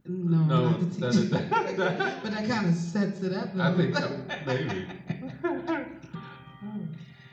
No, No, not the that is teacher. But that kind of sets it up, I though. think so, maybe.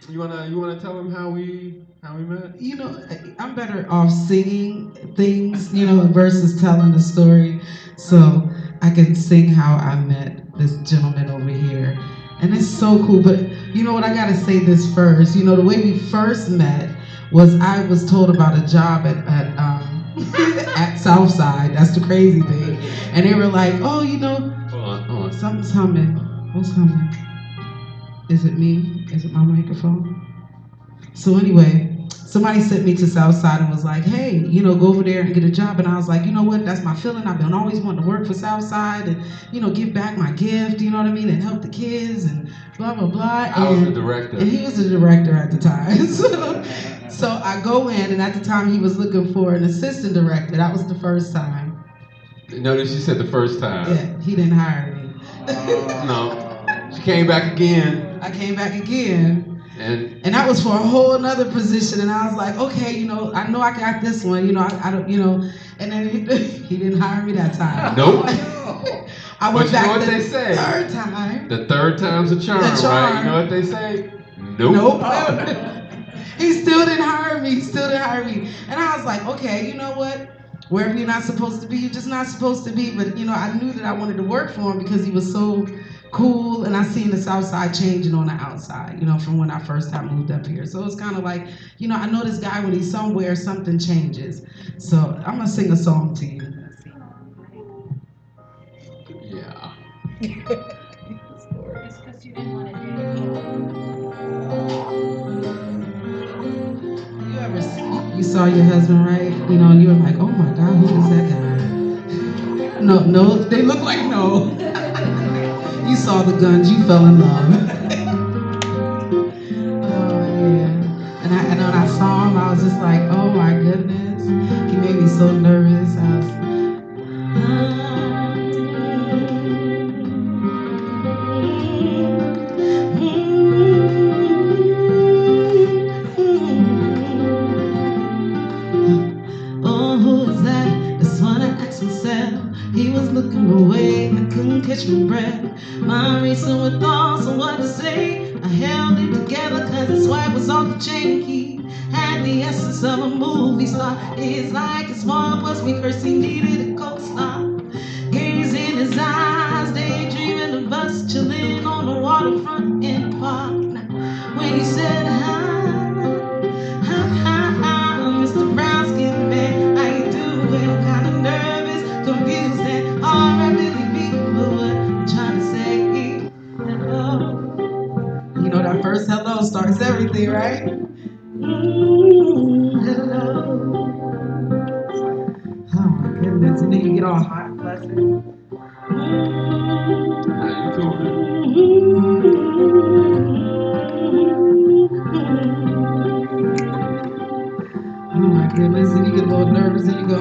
You wanna tell them how we met? I'm better off singing things, versus telling the story. So I can sing how I met this gentleman over here. And it's so cool. But you know what? I got to say this first. The way we first met was I was told about a job at Southside. That's the crazy thing. And they were like, oh, Hold on. something's humming. What's humming? Is it me? Is it my microphone? So anyway, somebody sent me to Southside and was like, hey, go over there and get a job. And I was like, you know what? That's my feeling. I've been always wanting to work for Southside and, give back my gift, you know what I mean, and help the kids and blah, blah, blah. I was the director. And he was the director at the time. So I go in, and at the time he was looking for an assistant director. That was the first time. Notice you said the first time. Yeah, he didn't hire me. No. She came back again. I came back again. And that was for a whole another position, and I was like, okay, I know I got this one, I don't, and then he didn't hire me that time. Nope. I went But you know back what the they say? third time. The third time's a charm, right? You know what they say? Nope. He still didn't hire me. And I was like, okay, you know what? Wherever you're not supposed to be, you're just not supposed to be. But I knew that I wanted to work for him because he was so cool, and I seen the South Side changing on the outside, from when I first got moved up here. So it's kind of like, I know this guy, when he's somewhere, something changes. So I'm gonna sing a song to you. Yeah. It's because you didn't want to dedicate. You ever you saw your husband, right? And you were like, oh my God, who is that guy? No, they look like no. You saw the guns, you fell in love. Oh yeah. And when I saw him, I was just like, oh my goodness. He made me so nervous. Oh, who is that? That's what I asked myself. He was looking away, I couldn't catch my breath. My reason with thoughts on what to say. I held it together cause his wife was on the chain. He had the essence of a movie star. It's like his mom was rehearsing, needed a co-star. Gaze in his eyes, daydreaming of us chilling on the waterfront in the park. When he said hi, Mr. Brown Skin Man, how you doing? Kinda nervous, confused, and all I really be but what I'm trying to say. Hello. That first hello starts everything, right? Hello. Oh my goodness, and then you get all hot and flustered. How you Oh my goodness, and you get a little nervous and you go,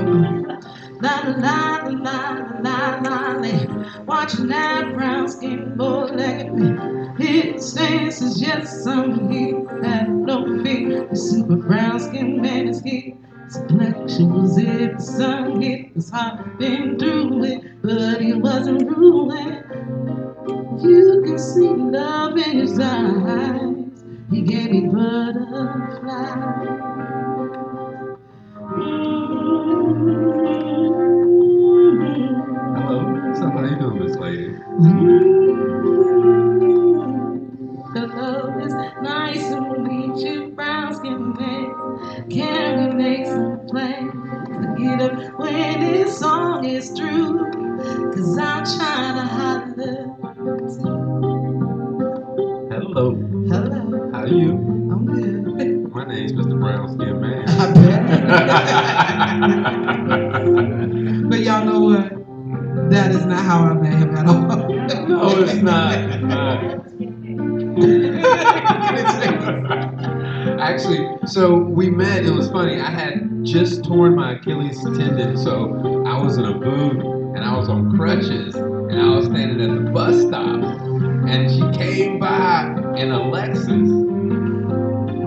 la la la la la la la. Watching that brown skin boy like me. His stance is just some heat had no fear. The super brown skin man is here. His complexion was if the sun hit his heart, been through it, but he wasn't ruling. You can see love in his eyes. He gave me butterflies. Hello. So how you doing, Miss Lady? The love is nice and meet you, brown skin man. Can we make some plans to get up when this song is through? Cause I'm trying to holler. Hello. Hello. How are you? I'm good. My name's Mr. Brown Skin Man. I bet. But y'all know what? That is not how I met him at all. No, it's not. It's not. Actually, so we met. It was funny. I had just torn my Achilles tendon, so I was in a boot and I was on crutches, and I was standing at the bus stop, and she came by in a Lexus.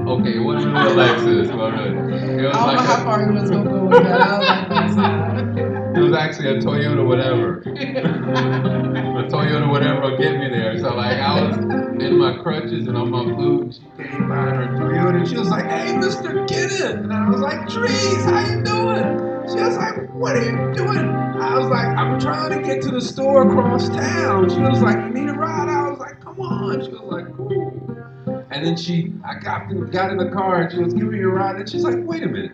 Okay, it wasn't really a Lexus, but it was I don't know how far he was gonna go with that. I was like, it was actually a Toyota whatever. A Toyota whatever will get me there. So like I was in my crutches and on my boot, and she came by in her Toyota and she was like, "Hey, Mr. Kenneth," and I was like, "Trees, how you doing?" She was like, "What are you doing?" I was like, "I'm trying to get to the store across town." She was like, "You need a ride?" I was like, "Come on." She was like, "Cool." And then I got in the car and she was giving me a ride and she's like, "Wait a minute.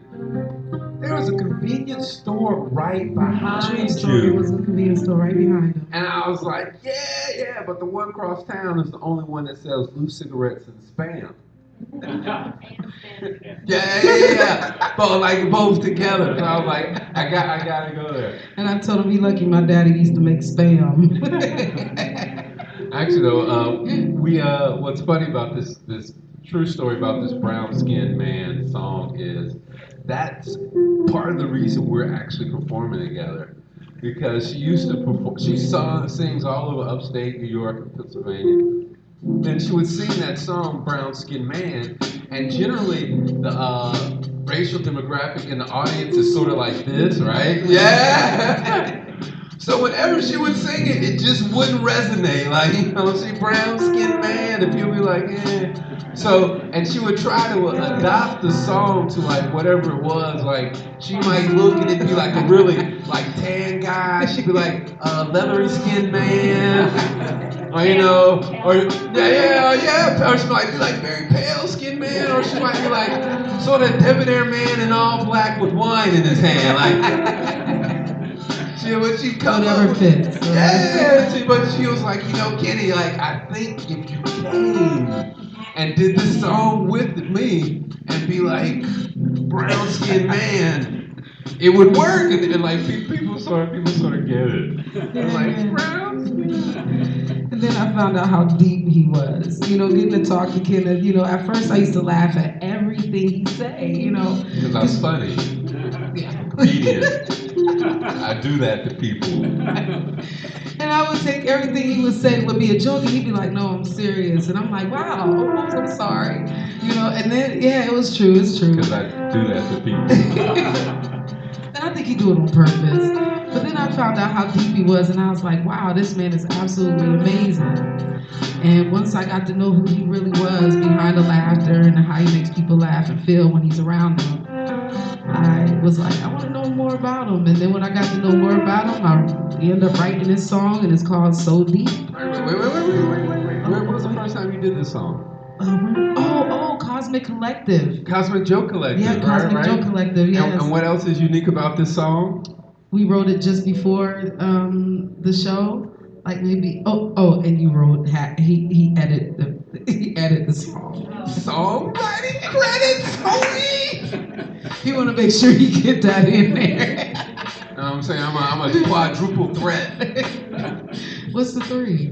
There was a convenience store right behind There you." was a convenience store right behind him. And I was like, yeah, but the one across town is the only one that sells loose cigarettes and Spam. Yeah. But like both together. So I was like, I gotta go there. And I told him he lucky my daddy used to make Spam. Actually though, what's funny about this true story about this brown skinned man song is that's part of the reason we're actually performing together. Because she used to perform, sings all over upstate New York and Pennsylvania. And she would sing that song, Brown Skinned Man, and generally the racial demographic in the audience is sort of like this, right? Yeah! So whenever she would sing it, it just wouldn't resonate. Like, she brown skinned man, and people be like, eh. So, and she would try to adopt the song to like whatever it was. Like, she might look and it'd be like a really like tan guy. She'd be like leathery skinned man, or or or she might be like very pale skinned man, or she might be like sort of debonair man in all black with wine in his hand, like. When she come Whatever up, fits. yeah, but she was like, Kenny, like, I think if you came and did this song with me and be like, brown skinned man, it would work. And like, people sort of get it. Yeah. Like, brown skin. And then I found out how deep he was. Getting to talk to Kenneth. At first I used to laugh at everything he say. Because I was funny. Comedian. I do that to people. And I would take everything he would say would be a joke, and he'd be like, "No, I'm serious." And I'm like, "Wow, I'm sorry." And then, yeah, it was true. It's true. Because I do that to people. And I think he do it on purpose. But then I found out how deep he was, and I was like, "Wow, this man is absolutely amazing." And once I got to know who he really was behind the laughter and how he makes people laugh and feel when he's around them, I was like, I want to know more about him. And then when I got to know more about him, I ended up writing this song, and it's called So Deep. Wait. When was the first time you did this song? Cosmic Collective. Cosmic Joke Collective. Yeah, Cosmic Joke Collective, yes. And what else is unique about this song? We wrote it just before the show. Like maybe, and you wrote, he edited the song. Songwriting credits, homie! You want to make sure you get that in there. I'm saying I'm a quadruple threat. What's the 3?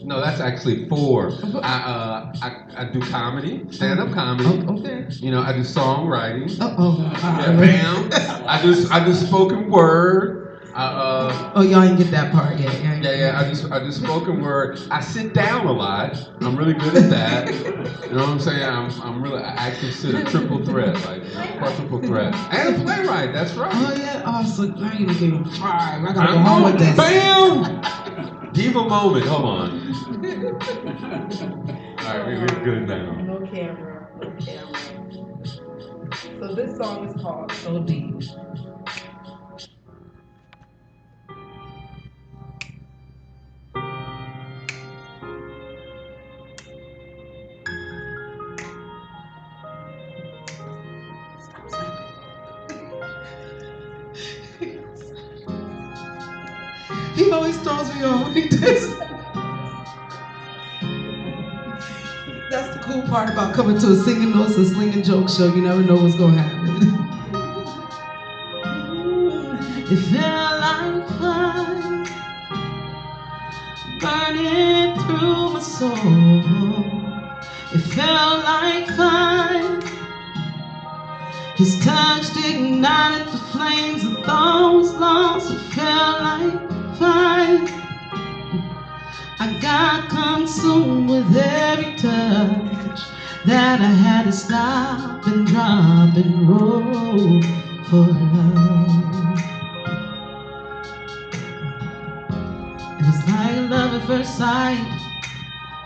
No, that's actually 4. I do comedy, stand-up comedy. Okay. I do songwriting. Bam. I do spoken word. Y'all didn't get that part yet. Yeah. I do spoken word. I sit down a lot. I'm really good at that. You know what I'm saying? I consider triple threat, like quadruple threat, and a playwright. That's right. Oh yeah. So now you gave him 5. I gotta go home with this. Bam! Give a moment. Hold on. All right, we're good now. No camera. So this song is called So Deep. He always throws me off like this. That's the cool part about coming to a singing notes and slinging joke show. You never know what's gonna happen. It felt like fire burning through my soul. It felt like fire. His touch ignited the flames of those lost. It felt like fire. I got consumed with every touch that I had to stop and drop and roll for love. It was like love at first sight.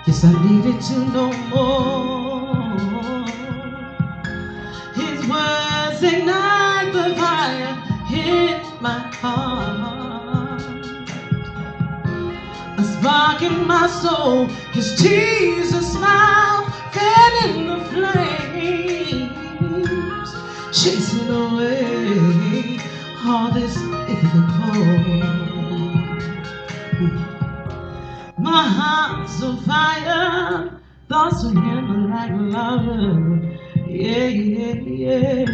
Yes, I needed to know more. His words ignite the fire in my heart, a spark in my soul. His tears, a smile, fanning the flames, chasing away all this difficult cold. My heart's on fire, thoughts of him like lava. Yeah, yeah, yeah.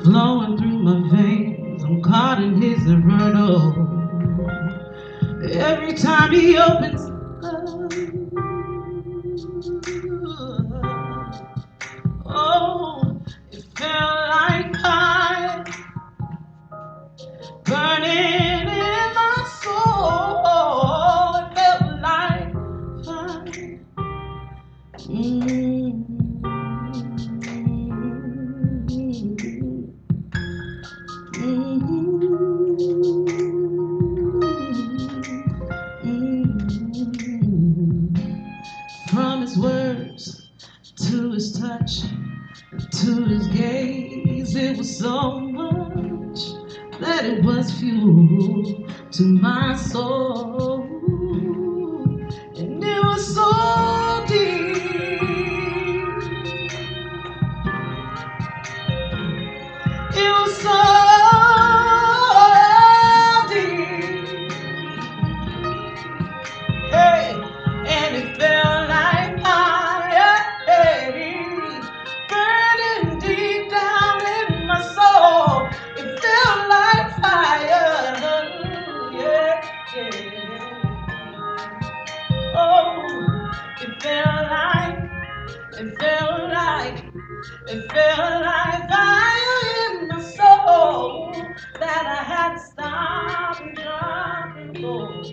Flowing through my veins, I'm caught in his inferno. Every time he opens up, oh, it felt like fire burning in my soul. It felt like fire. Mm. From his words to his touch to his gaze, it was so much that it was fuel to my soul, and it was so deep. It was so deep, hey, and it felt like fire, hey, burning deep down in my soul. It felt like fire, yeah, yeah. Oh, it felt like, it felt like, it felt like fire in my soul that I had to stop and drop and go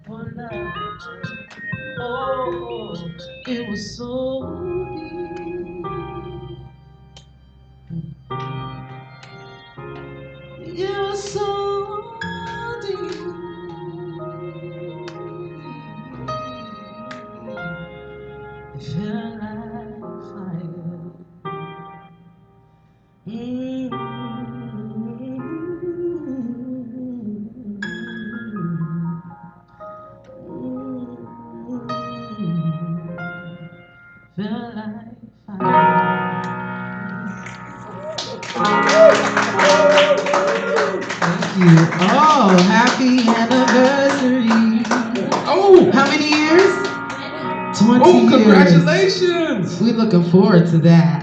for love. Oh, it was so deep. It was so deep. It felt like fire. Mm-hmm. Felt like Thank you. Oh, happy anniversary. Oh! How many years? 20 Oh, years. congratulations! We're looking forward to that.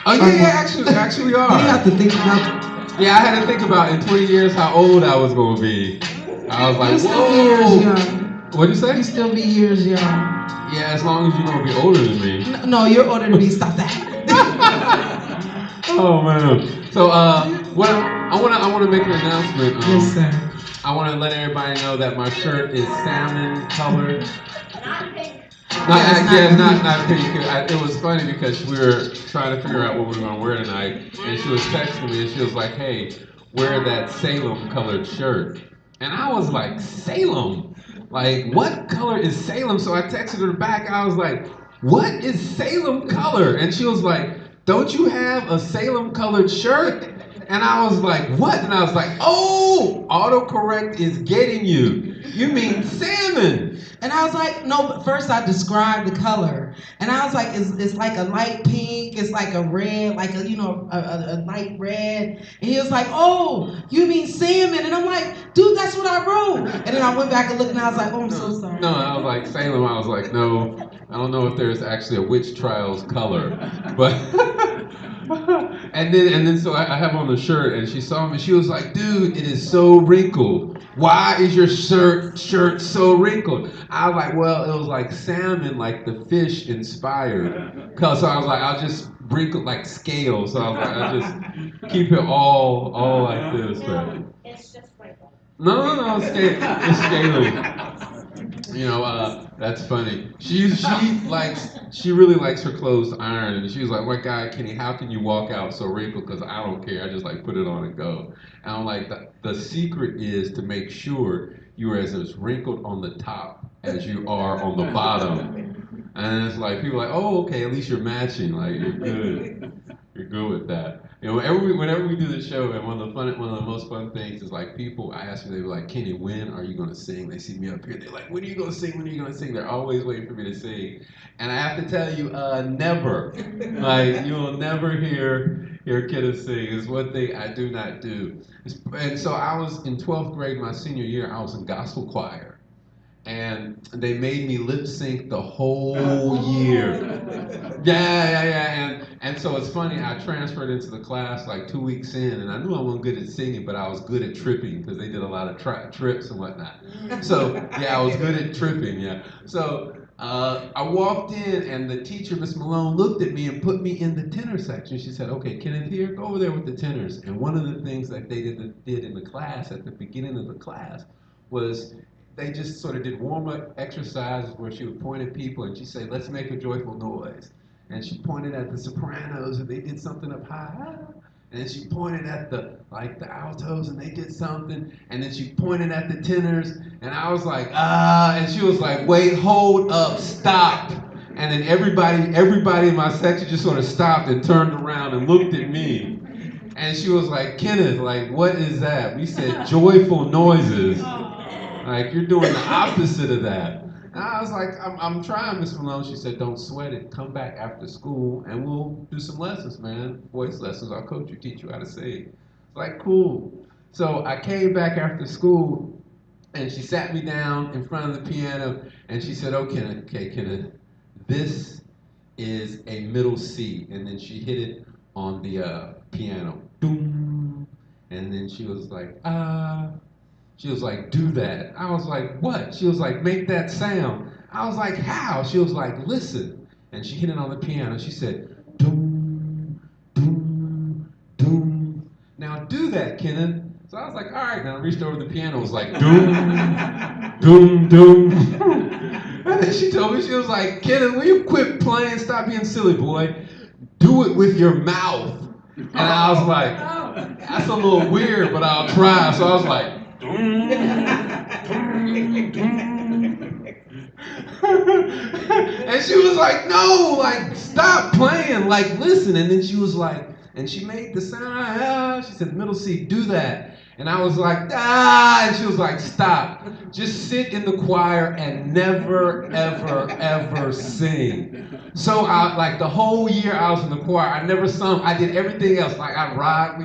Oh yeah, actually we You are. have to think about. Yeah, I had to think about in 20 years how old I was gonna be. I was You like, still be years whoa! young. What'd you say? You still be years young. Yeah, as long as you're gonna be older than me. No, you're older than me. Stop that. Oh man. So what I wanna make an announcement. Yes, sir. I wanna let everybody know that my shirt is salmon colored. Not pink. Not pink. It was funny because we were trying to figure out what we were gonna wear tonight, and she was texting me and she was like, "Hey, wear that Salem colored shirt." And I was like, "Salem? Like, what color is Salem?" So I texted her back. I was like, "What is Salem color?" And she was like, "Don't you have a Salem colored shirt?" And I was like, "What?" And I was like, "Oh, autocorrect is getting you. You mean salmon." And I was like, no, but first I described the color. And I was like, it's like a light pink, it's like a red, like a, a light red. And he was like, oh, you mean salmon? And I'm like, dude, that's what I wrote. And then I went back and looked and I was like, oh, I'm so sorry. No, I was like, Salem, I was like, no, I don't know if there's actually a witch trials color. But and then so I have on the shirt and she saw me, she was like, dude, it is so wrinkled. Why is your shirt so wrinkled? I was like, well, it was like salmon, like the fish inspired. Cause so I was like, I'll just wrinkle like scales. So I was like, I'll just keep it all like this. But It's just wrinkled. no, it's scaling. That's funny. She really likes her clothes ironed, and she was like, "My God, Kenny, how can you walk out so wrinkled? Because I don't care. I just like put it on and go." And I'm like, the secret is to make sure you are as wrinkled on the top as you are on the bottom. And it's like people are like, oh, okay, at least you're matching. Like you're good. You're good with that. You know, whenever we do the show, and one of the most fun things is like people. I ask them, they were like, Kenny, when are you gonna sing? They see me up here, they're like, when are you gonna sing? When are you gonna sing? They're always waiting for me to sing, and I have to tell you, never. Like you'll never hear kiddos sing. It's one thing I do not do. And so I was in 12th grade, my senior year. I was in gospel choir. And they made me lip sync the whole year. Yeah. And so it's funny, I transferred into the class like 2 weeks in, and I knew I wasn't good at singing, but I was good at tripping because they did a lot of trips and whatnot. So, yeah, I was good at tripping, yeah. So, I walked in, and the teacher, Miss Malone, looked at me and put me in the tenor section. She said, okay, Kenneth, here, go over there with the tenors. And one of the things that they did in the class, at the beginning of the class, was they just sort of did warm-up exercises where she would point at people and she'd say, let's make a joyful noise. And she pointed at the sopranos and they did something up high. And then she pointed at the altos and they did something. And then she pointed at the tenors and I was like, and she was like, wait, hold up, stop. And then everybody in my section just sort of stopped and turned around and looked at me. And she was like, Kenneth, like, what is that? We said joyful noises. Like, you're doing the opposite of that. And I was like, I'm trying, Miss Malone. She said, don't sweat it. Come back after school and we'll do some lessons, man. Voice lessons. I'll coach you, teach you how to sing. It's like, cool. So I came back after school and she sat me down in front of the piano and she said, okay, Kenneth, this is a middle C. And then she hit it on the piano. Boom. And then she was like, She was like, do that. I was like, what? She was like, make that sound. I was like, how? She was like, listen. And she hit it on the piano. She said, doom, doom, doom. Now do that, Kenneth. So I was like, all right. Now I reached over the piano. It was like, doom, doom, doom. And then she told me, she was like, Kenneth, will you quit playing? Stop being silly, boy. Do it with your mouth. And I was like, that's a little weird, but I'll try. So I was like, and she was like, no, like, stop playing, like, listen. And then she was like, and she made the sound, she said, middle C, do that. And I was like, and she was like, stop. Just sit in the choir and never, ever, ever sing. So like the whole year I was in the choir, I never sung. I did everything else. Like I rocked.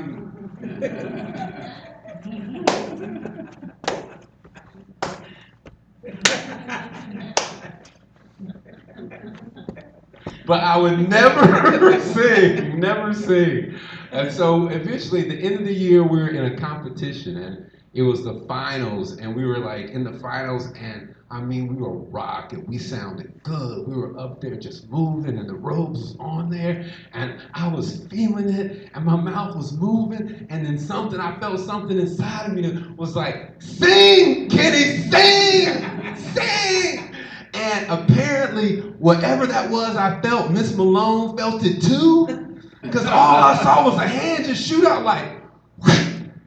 But I would never sing, never sing. And so eventually, at the end of the year, we were in a competition, and it was the finals, and we were like in the finals, and I mean, we were rocking. We sounded good. We were up there just moving, and the robes was on there, and I was feeling it, and my mouth was moving, and then I felt something inside of me that was like, sing, Kenny, sing, sing. And apparently, whatever that was I felt, Miss Malone felt it too. Because all I saw was a hand just shoot out like,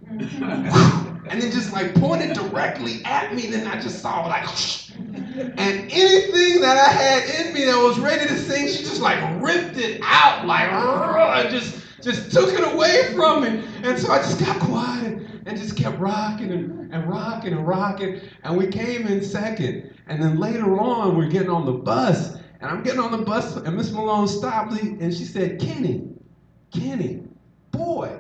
and then just like pointed directly at me. Then I just saw like, and anything that I had in me that was ready to sing, she just like ripped it out like, and just took it away from me. And so I just got quiet and just kept rocking and rocking and rocking. And we came in second. And then later on, we're getting on the bus. And I'm getting on the bus, and Miss Malone stopped me, and she said, Kenny, boy.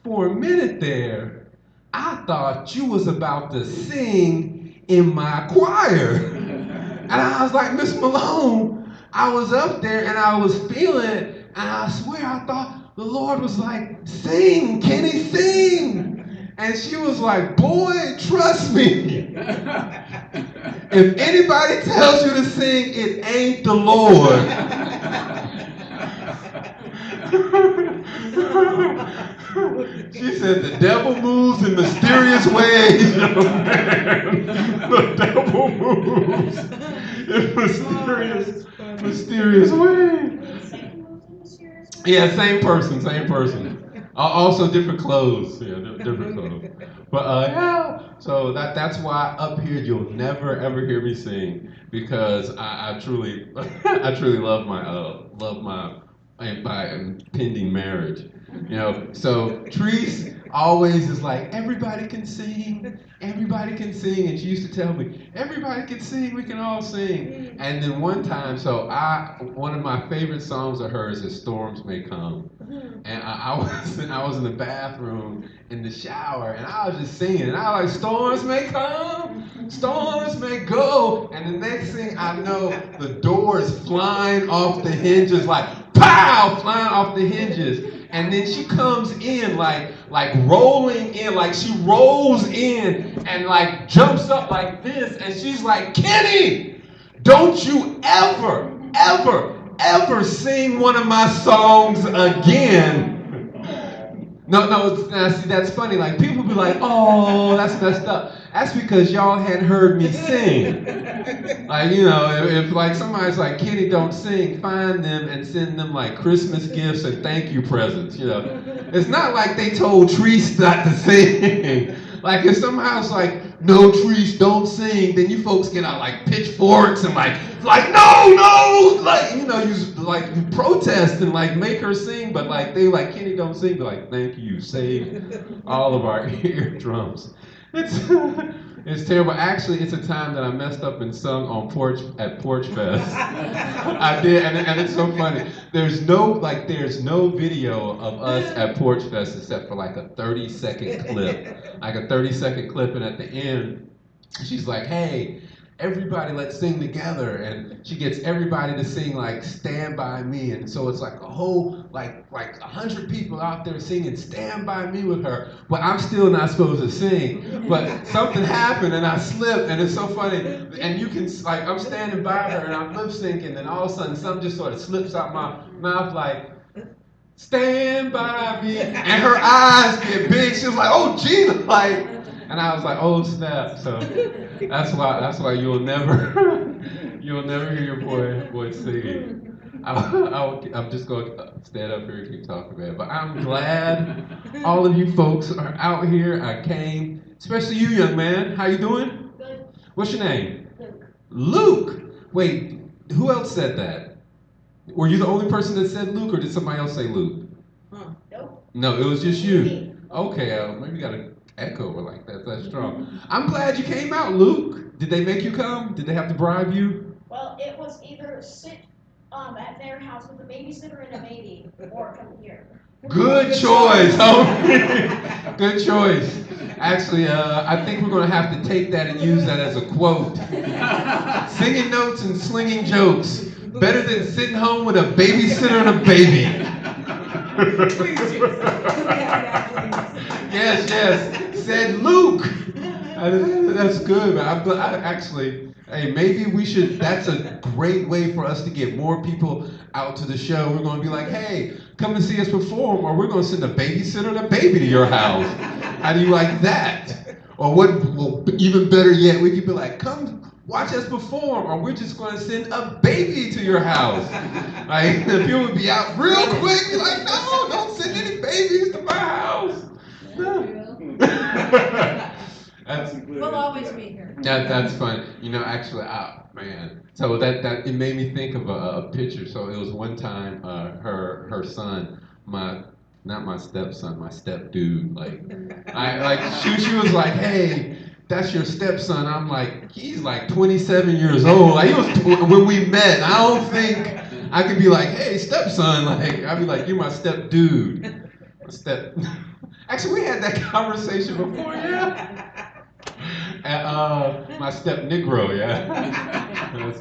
For a minute there, I thought you was about to sing in my choir. And I was like, Miss Malone, I was up there and I was feeling it, and I swear I thought the Lord was like, sing, Kenny, sing. And she was like, boy, trust me. If anybody tells you to sing, it ain't the Lord. She said the devil moves in mysterious ways, young man. The devil moves in mysterious ways. Yeah, same person. Also different clothes. Yeah, different clothes. But yeah, so that's why up here you'll never ever hear me sing because I truly I truly love my impending marriage. You know, so Treese always is like, everybody can sing, and she used to tell me, everybody can sing, we can all sing. And then one time, one of my favorite songs of hers is "Storms May Come," and I was in the bathroom in the shower, and I was just singing, and I was like, "Storms may come, storms may go," and the next thing I know, the door is flying off the hinges, like pow, flying off the hinges. And then she comes in like rolling in, like she rolls in and like jumps up like this, and she's like, "Kenny, don't you ever sing one of my songs again." No, now see, that's funny. Like, people be like, "Oh, that's messed up." That's because y'all hadn't heard me sing. Like, you know, if like somebody's like, "Kenny, don't sing," find them and send them like Christmas gifts and thank you presents, you know. It's not like they told Treese not to sing. Like, if somebody's like, "No, Treese, don't sing," then you folks get out like pitchforks and like no, like, you know, you protest and like make her sing, but like they like, "Kenny, don't sing," be like, "Thank you, save all of our eardrums." It's it's terrible. Actually, it's a time that I messed up and sung on Porch Fest. I did, and it's so funny. There's no video of us at Porch Fest except for like a 30-second clip, and at the end, she's like, "Hey, everybody, let's sing together," and she gets everybody to sing like "Stand By Me," and so it's like a whole like 100 people out there singing "Stand By Me" with her, but I'm still not supposed to sing. But something happened and I slipped, and it's so funny. And you can like, I'm standing by her and I'm lip syncing, and all of a sudden something just sort of slips out my mouth like, "Stand by me," and her eyes get big. She was like, "Oh, Jesus!" Like, and I was like, "Oh, snap!" So that's why you'll never hear your boy singing. I'm just going to stand up here and keep talking, man. But I'm glad all of you folks are out here. I came, especially you, young man. How you doing? Good. What's your name? Luke. Luke. Wait, who else said that? Were you the only person that said Luke, or did somebody else say Luke? Nope. No, it was just you. Me. Okay, maybe you got an echo or like that. That's strong. I'm glad you came out, Luke. Did they make you come? Did they have to bribe you? Well, it was either sit at their house with a babysitter and a baby, or come here. Good choice. Oh, good choice. Actually, I think we're going to have to take that and use that as a quote. Singing notes and slinging jokes. Better than sitting home with a babysitter and a baby. Yes, said Luke. That's good, man. Hey, maybe we should, that's a great way for us to get more people out to the show. We're going to be like, "Hey, come and see us perform," or we're going to send a babysitter and a baby to your house. How do you like that? Or well, even better yet, we could be like, "Come watch us perform," or we're just going to send a baby to your house. Like, the people would be out real quick, be like, "No, don't send any babies to my house." We'll always be here. That's fun. You know, actually, man. So that it made me think of a picture. So it was one time, her son, not my stepson, my step dude. She was like, "Hey, that's your stepson." I'm like, he's like 27 years old. Like, he was when we met. I don't think I could be like, "Hey, stepson." Like, I'd be like, "You're my step dude." Actually, we had that conversation before, yeah. My step Negro, yeah.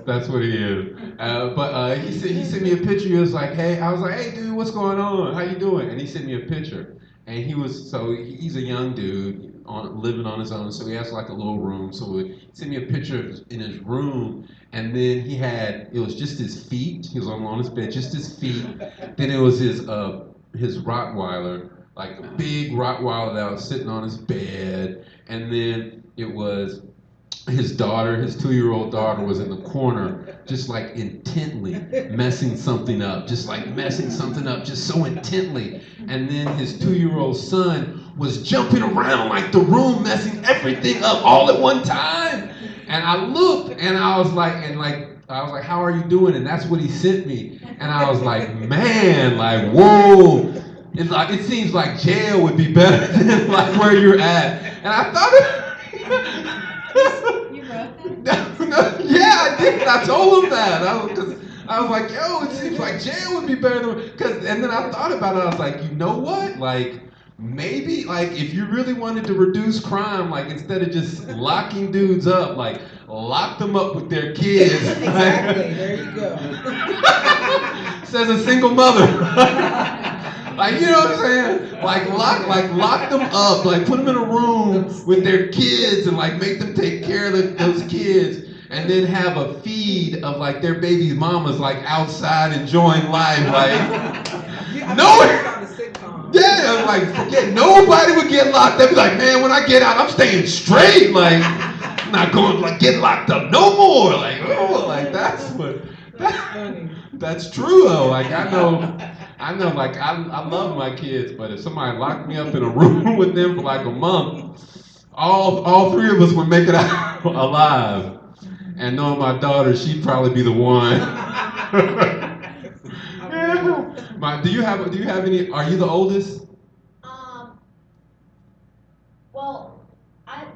That's what he is. But he sent me a picture. He was like, "Hey," I was like, "Hey, dude, what's going on? How you doing?" And he sent me a picture. And he's a young dude living on his own. So he has like a little room. So he sent me a picture in his room. And then it was just his feet. He was on his bed, just his feet. Then it was his Rottweiler, like a big Rottweiler that was sitting on his bed. And then it was his daughter, his 2-year-old daughter, was in the corner, just like intently messing something up, just like messing something up, just so intently. And then his 2-year-old son was jumping around like the room, messing everything up all at one time. And I looked, and I was like, how are you doing? And that's what he sent me. And I was like, man, like, whoa. It's like, it seems like jail would be better than like where you're at. And I thought You wrote that? yeah, I did. I told him that. I was like, yo, it seems like jail would be better than and then I thought about it. I was like, you know what? Like, maybe like if you really wanted to reduce crime, like instead of just locking dudes up, like lock them up with their kids. Exactly. There you go. Says a single mother. Like, you know what I'm saying? Like lock them up, like put them in a room with their kids and like make them take care of those kids, and then have a feed of like their baby's mamas like outside enjoying life, like yeah, like forget nobody would get locked up. Be like, man, when I get out, I'm staying straight, like I'm not going like get locked up no more, like oh, like that's funny. That's true though. Like I know, like I love my kids, but if somebody locked me up in a room with them for like a month, all three of us would make it out alive. And knowing my daughter, she'd probably be the one. Do you have any? Are you the oldest? Well,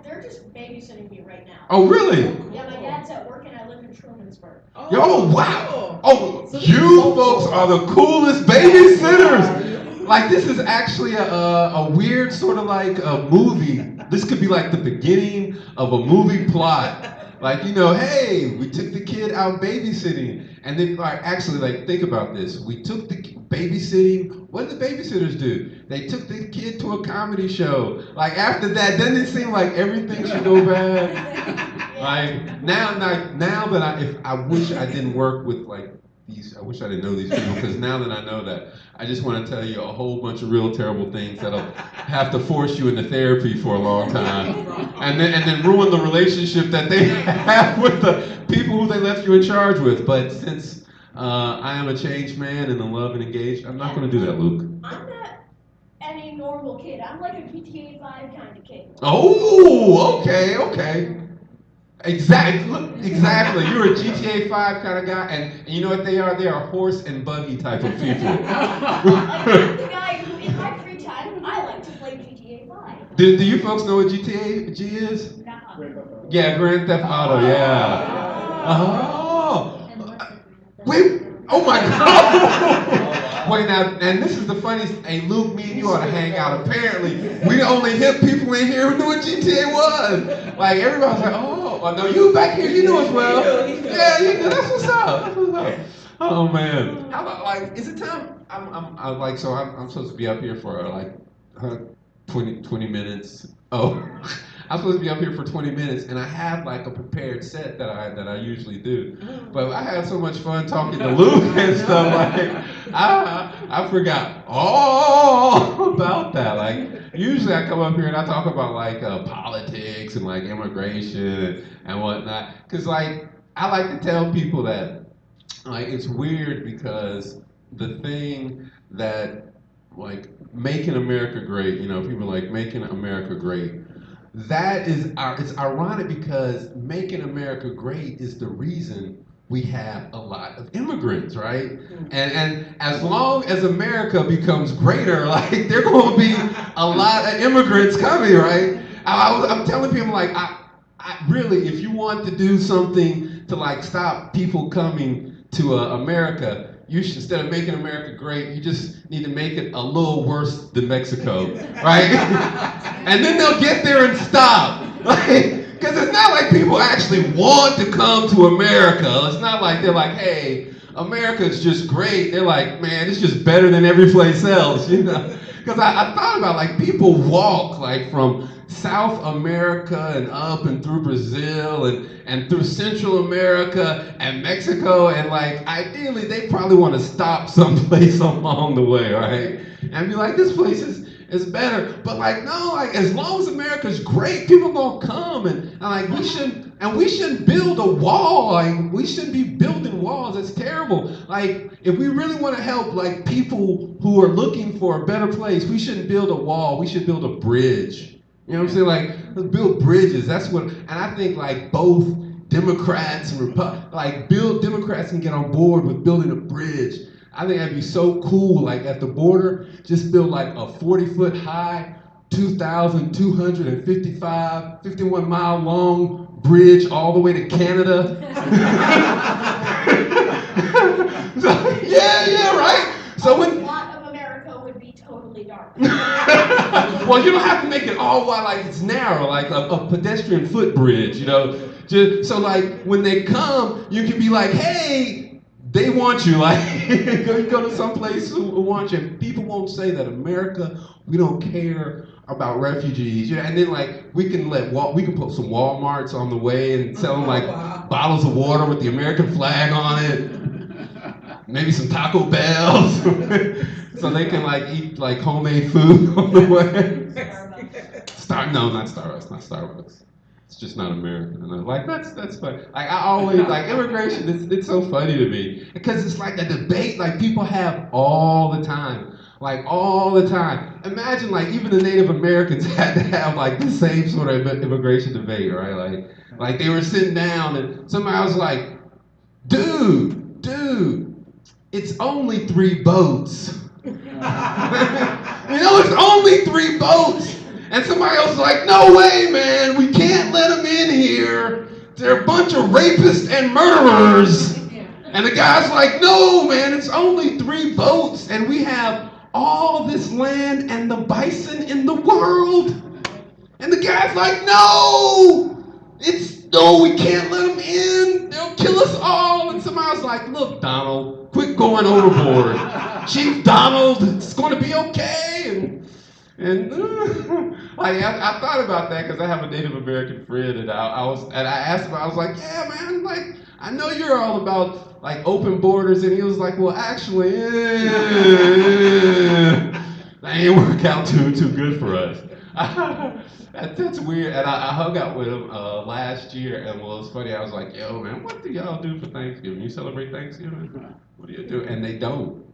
they're just babysitting me right now. Oh really? Yeah, my dad's at work and I live in Trumansburg. Yo, wow! Oh, you folks are the coolest babysitters. Like this is actually a weird sort of like a movie. This could be like the beginning of a movie plot. Like, you know, hey, we took the kid out babysitting, and then like actually like think about this. We took the babysitting. What did the babysitters do? They took the kid to a comedy show. Like after that, doesn't it seem like everything should go bad? Like now that I wish I didn't work with like these. I wish I didn't know these people, because now that I know that, I just want to tell you a whole bunch of real terrible things that'll have to force you into therapy for a long time, and then ruin the relationship that they have with the people who they left you in charge with. But since I am a changed man and in love and engaged, I'm not going to do that, Luke. I'm not any normal kid. I'm like a GTA 5 kind of kid. Oh, okay. Exactly. You're a GTA 5 kind of guy, and you know what they are? They are horse and buggy type of people. I'm the guy who, in my free time, I like to play GTA 5. Do you folks know what GTA G is? Nah. Yeah, Grand Theft Auto, yeah. Oh. Wait, oh my God. Wait, now, and this is the funniest. Hey, Luke, me and you ought to hang out. Apparently, we the only hip people in here who knew what GTA was. Like, everybody's like, oh, no, you back here, you know as well. Yeah, you know, that's what's up. Oh, man. Like, is it time? I'm supposed to be up here for, like, 20 minutes. Oh. I'm supposed to be up here for 20 minutes, and I have like a prepared set that I usually do. But I had so much fun talking to Luke and stuff. Like I forgot all about that. Like usually I come up here and I talk about like politics and like immigration and whatnot. Cause like I like to tell people that like it's weird, because the thing that like making America great, you know, people are like making America great. That is it's ironic, because making America great is the reason we have a lot of immigrants, right? And as long as America becomes greater, like there are going to be a lot of immigrants coming, right? I'm telling people like I really, if you want to do something to like stop people coming to America, you should, instead of making America great, you just need to make it a little worse than Mexico, right? And then they'll get there and stop. Because it's not like people actually want to come to America. It's not like they're like, hey, America's just great. They're like, man, it's just better than every place else, you know? Because I thought about like people walk like from South America and up and through Brazil and through Central America and Mexico, and like ideally they probably want to stop someplace along the way, right? And be like, this place it's better. But like, no, like as long as America's great, people gonna come and like we shouldn't build a wall. Like we shouldn't be building walls. It's terrible. Like if we really want to help like people who are looking for a better place, we shouldn't build a wall. We should build a bridge. You know what I'm saying? Like let's build bridges. That's what. And I think like both Democrats and Democrats can get on board with building a bridge. I think that'd be so cool. Like at the border, just build like a 40-foot high, 2,255, 51-mile long bridge all the way to Canada. So, yeah, right. So A when lot of America would be totally dark. well, you don't have to make it all wide like it's narrow, like a pedestrian footbridge, you know. Just, so like when they come, you can be like, hey, they want you. Like go to some place who wants you. And people won't say that America, we don't care about refugees. You know, and then like we can put some Walmarts on the way and sell them like bottles of water with the American flag on it. Maybe some Taco Bells. So they can like eat like homemade food on the way. Not Starbucks. It's just not American. And I'm like, that's funny. Like I always like immigration. It's so funny to me because it's like a debate like people have all the time. Like all the time. Imagine like even the Native Americans had to have like the same sort of immigration debate, right? Like they were sitting down and somebody was like, dude, it's only 3 boats. It's only 3 boats. And somebody else was like, no way, man, we can't let them in here. They're a bunch of rapists and murderers. And the guy's like, no, man, it's only 3 boats. And we have all this land and the bison in the world. And the guy's like, no, we can't let them in. They'll kill us all. And somebody's like, look, Donald, quit going overboard. Chief Donald, it's going to be okay. And I thought about that because I have a Native American friend, and I asked him, I was like, yeah, man, like I know you're all about like open borders, and he was like, well, actually, that ain't work out too good for us. That's weird. And I hung out with him last year, and well, it's funny. I was like, yo, man, what do y'all do for Thanksgiving? You celebrate Thanksgiving? What do you do? And they don't.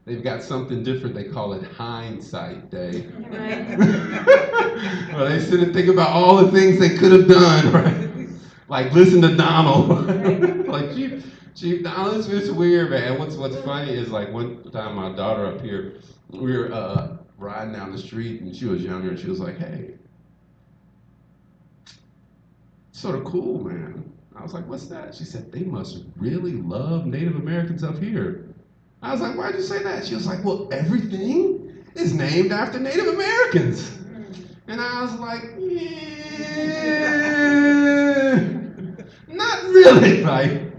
They've got something different. They call it Hindsight Day. Right. Well, they sit and think about all the things they could have done, right? Like listen to Donald. Like Chief Donald, it's weird, man. And what's funny is like one time my daughter up here, we were riding down the street, and she was younger, and she was like, hey, sort of cool, man. I was like, what's that? She said, they must really love Native Americans up here. I was like, why'd you say that? She was like, well, everything is named after Native Americans. And I was like, yeah, not really. Like,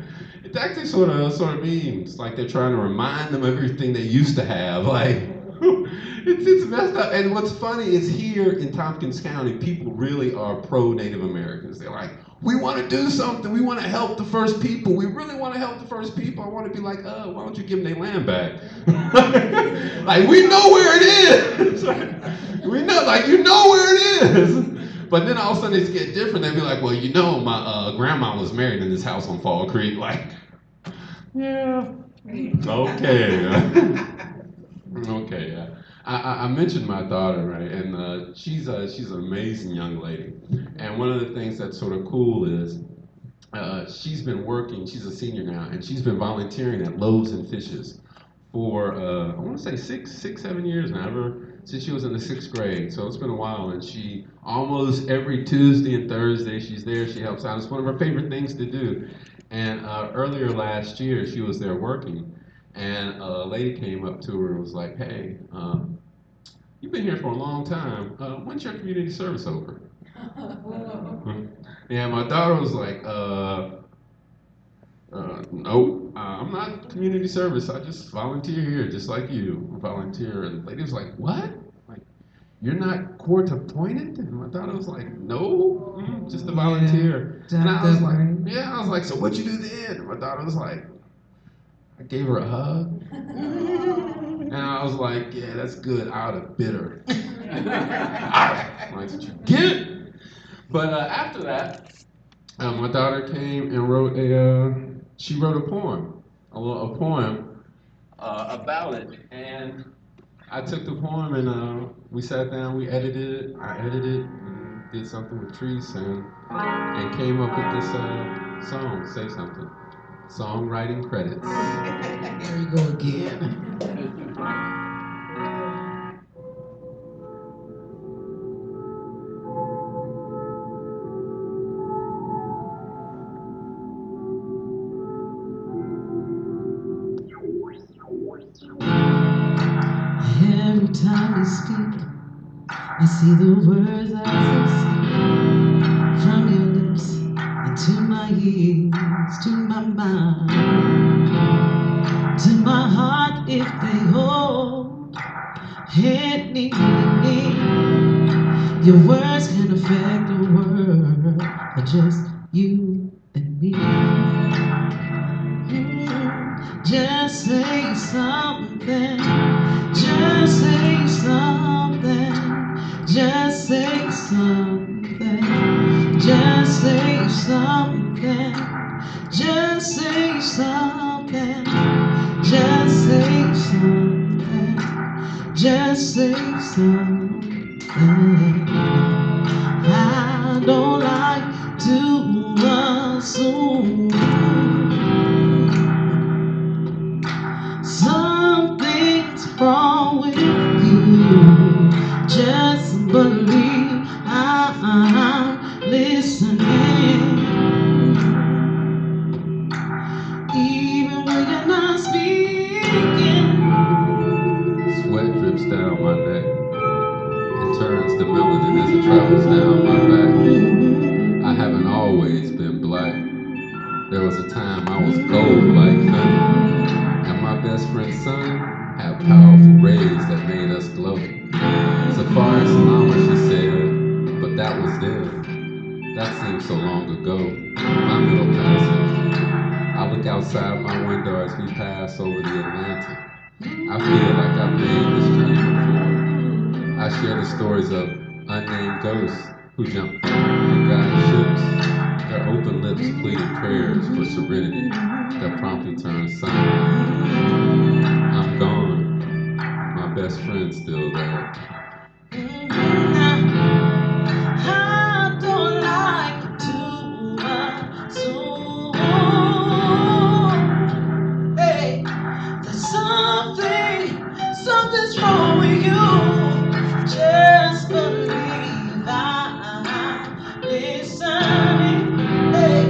it actually sort of means like they're trying to remind them of everything they used to have. Like, it's messed up. And what's funny is here in Tompkins County, people really are pro-Native Americans. They're like, we want to do something. We want to help the first people. We really want to help the first people. I want to be like, why don't you give them their land back? Like, we know where it is. We know, like, you know where it is. But then all of a sudden they get different. They'd be like, well, my grandma was married in this house on Fall Creek. Like, yeah, okay. Okay, yeah. I mentioned my daughter, right? And she's an amazing young lady. And one of the things that's sort of cool is she's been working, she's a senior now, and she's been volunteering at Loaves and Fishes for, I want to say 7 years now, ever since she was in the 6th grade. So it's been a while, and she almost every Tuesday and Thursday, she's there, she helps out. It's one of her favorite things to do. And earlier last year, she was there working. And a lady came up to her and was like, hey, you've been here for a long time. When's your community service over? And my daughter was like, no, I'm not community service. I just volunteer here, just like you. Volunteer. And the lady was like, what? Like, you're not court appointed? And my daughter was like, no, just a volunteer. And I was like, yeah. I was like, so what you do then? And my daughter was like, I gave her a hug. And I was like, yeah, that's good. I ought to bit her. Like, did you get it? But after that, my daughter came and wrote she wrote a poem, a poem about it. And I took the poem and we sat down, we edited it. I edited it and did something with Treese and came up with this song, Say Something. Songwriting credits. There you go again. Every time you speak, I see the words as they speak from your lips into my ears, to my mind, to my heart. If they hold any meaning, your words can affect the world, or just you and me. Just say something. Just say something. Just say something. Just say something. Just say something. Just say something. Just say something. I don't like to assume. Something's wrong with you. Just believe I'm listening. Even when you're not speaking. Sweat drips down my neck and turns to melanin as it travels down my back. I haven't always been black. There was a time I was gold like honey, and my best friend's son had powerful rays that made us glow. Safari Salama, she said, but that was then. That seems so long ago. My middle passage. I look outside my window as we pass over the Atlantic. I feel like I've made this journey before. I share the stories of unnamed ghosts who jumped from forgotten ships. Their open lips pleaded prayers for serenity that promptly turned silent. I'm gone. My best friend's still there. I don't like to assume. Hey, there's something's wrong with you. Just believe I'm listening. Hey,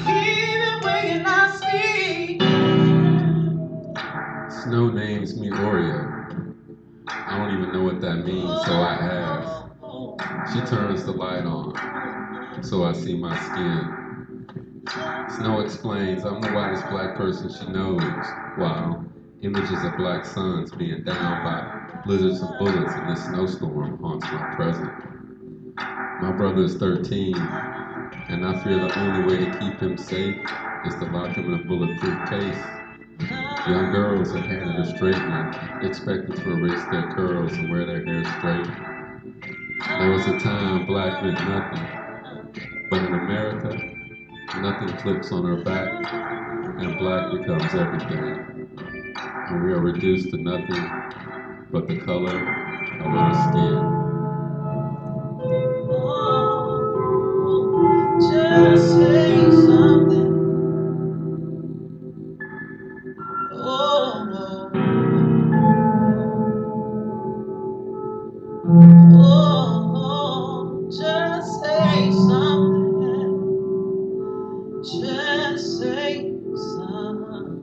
even when you're not speaking. Snow names me Oreo. I don't even know what that means, so I ask. She turns the light on, so I see my skin. Snow explains I'm the whitest black person she knows, while images of black suns being down by blizzards and bullets in this snowstorm haunts my present. My brother is 13, and I fear the only way to keep him safe is to lock him in a bulletproof case. Young girls are handed a straightener, expected to erase their curls and wear their hair straight. There was a time black meant nothing, but in America, nothing clicks on our back, and black becomes everything. And we are reduced to nothing but the color of our skin. Just say something. Oh, just say something. Just say something.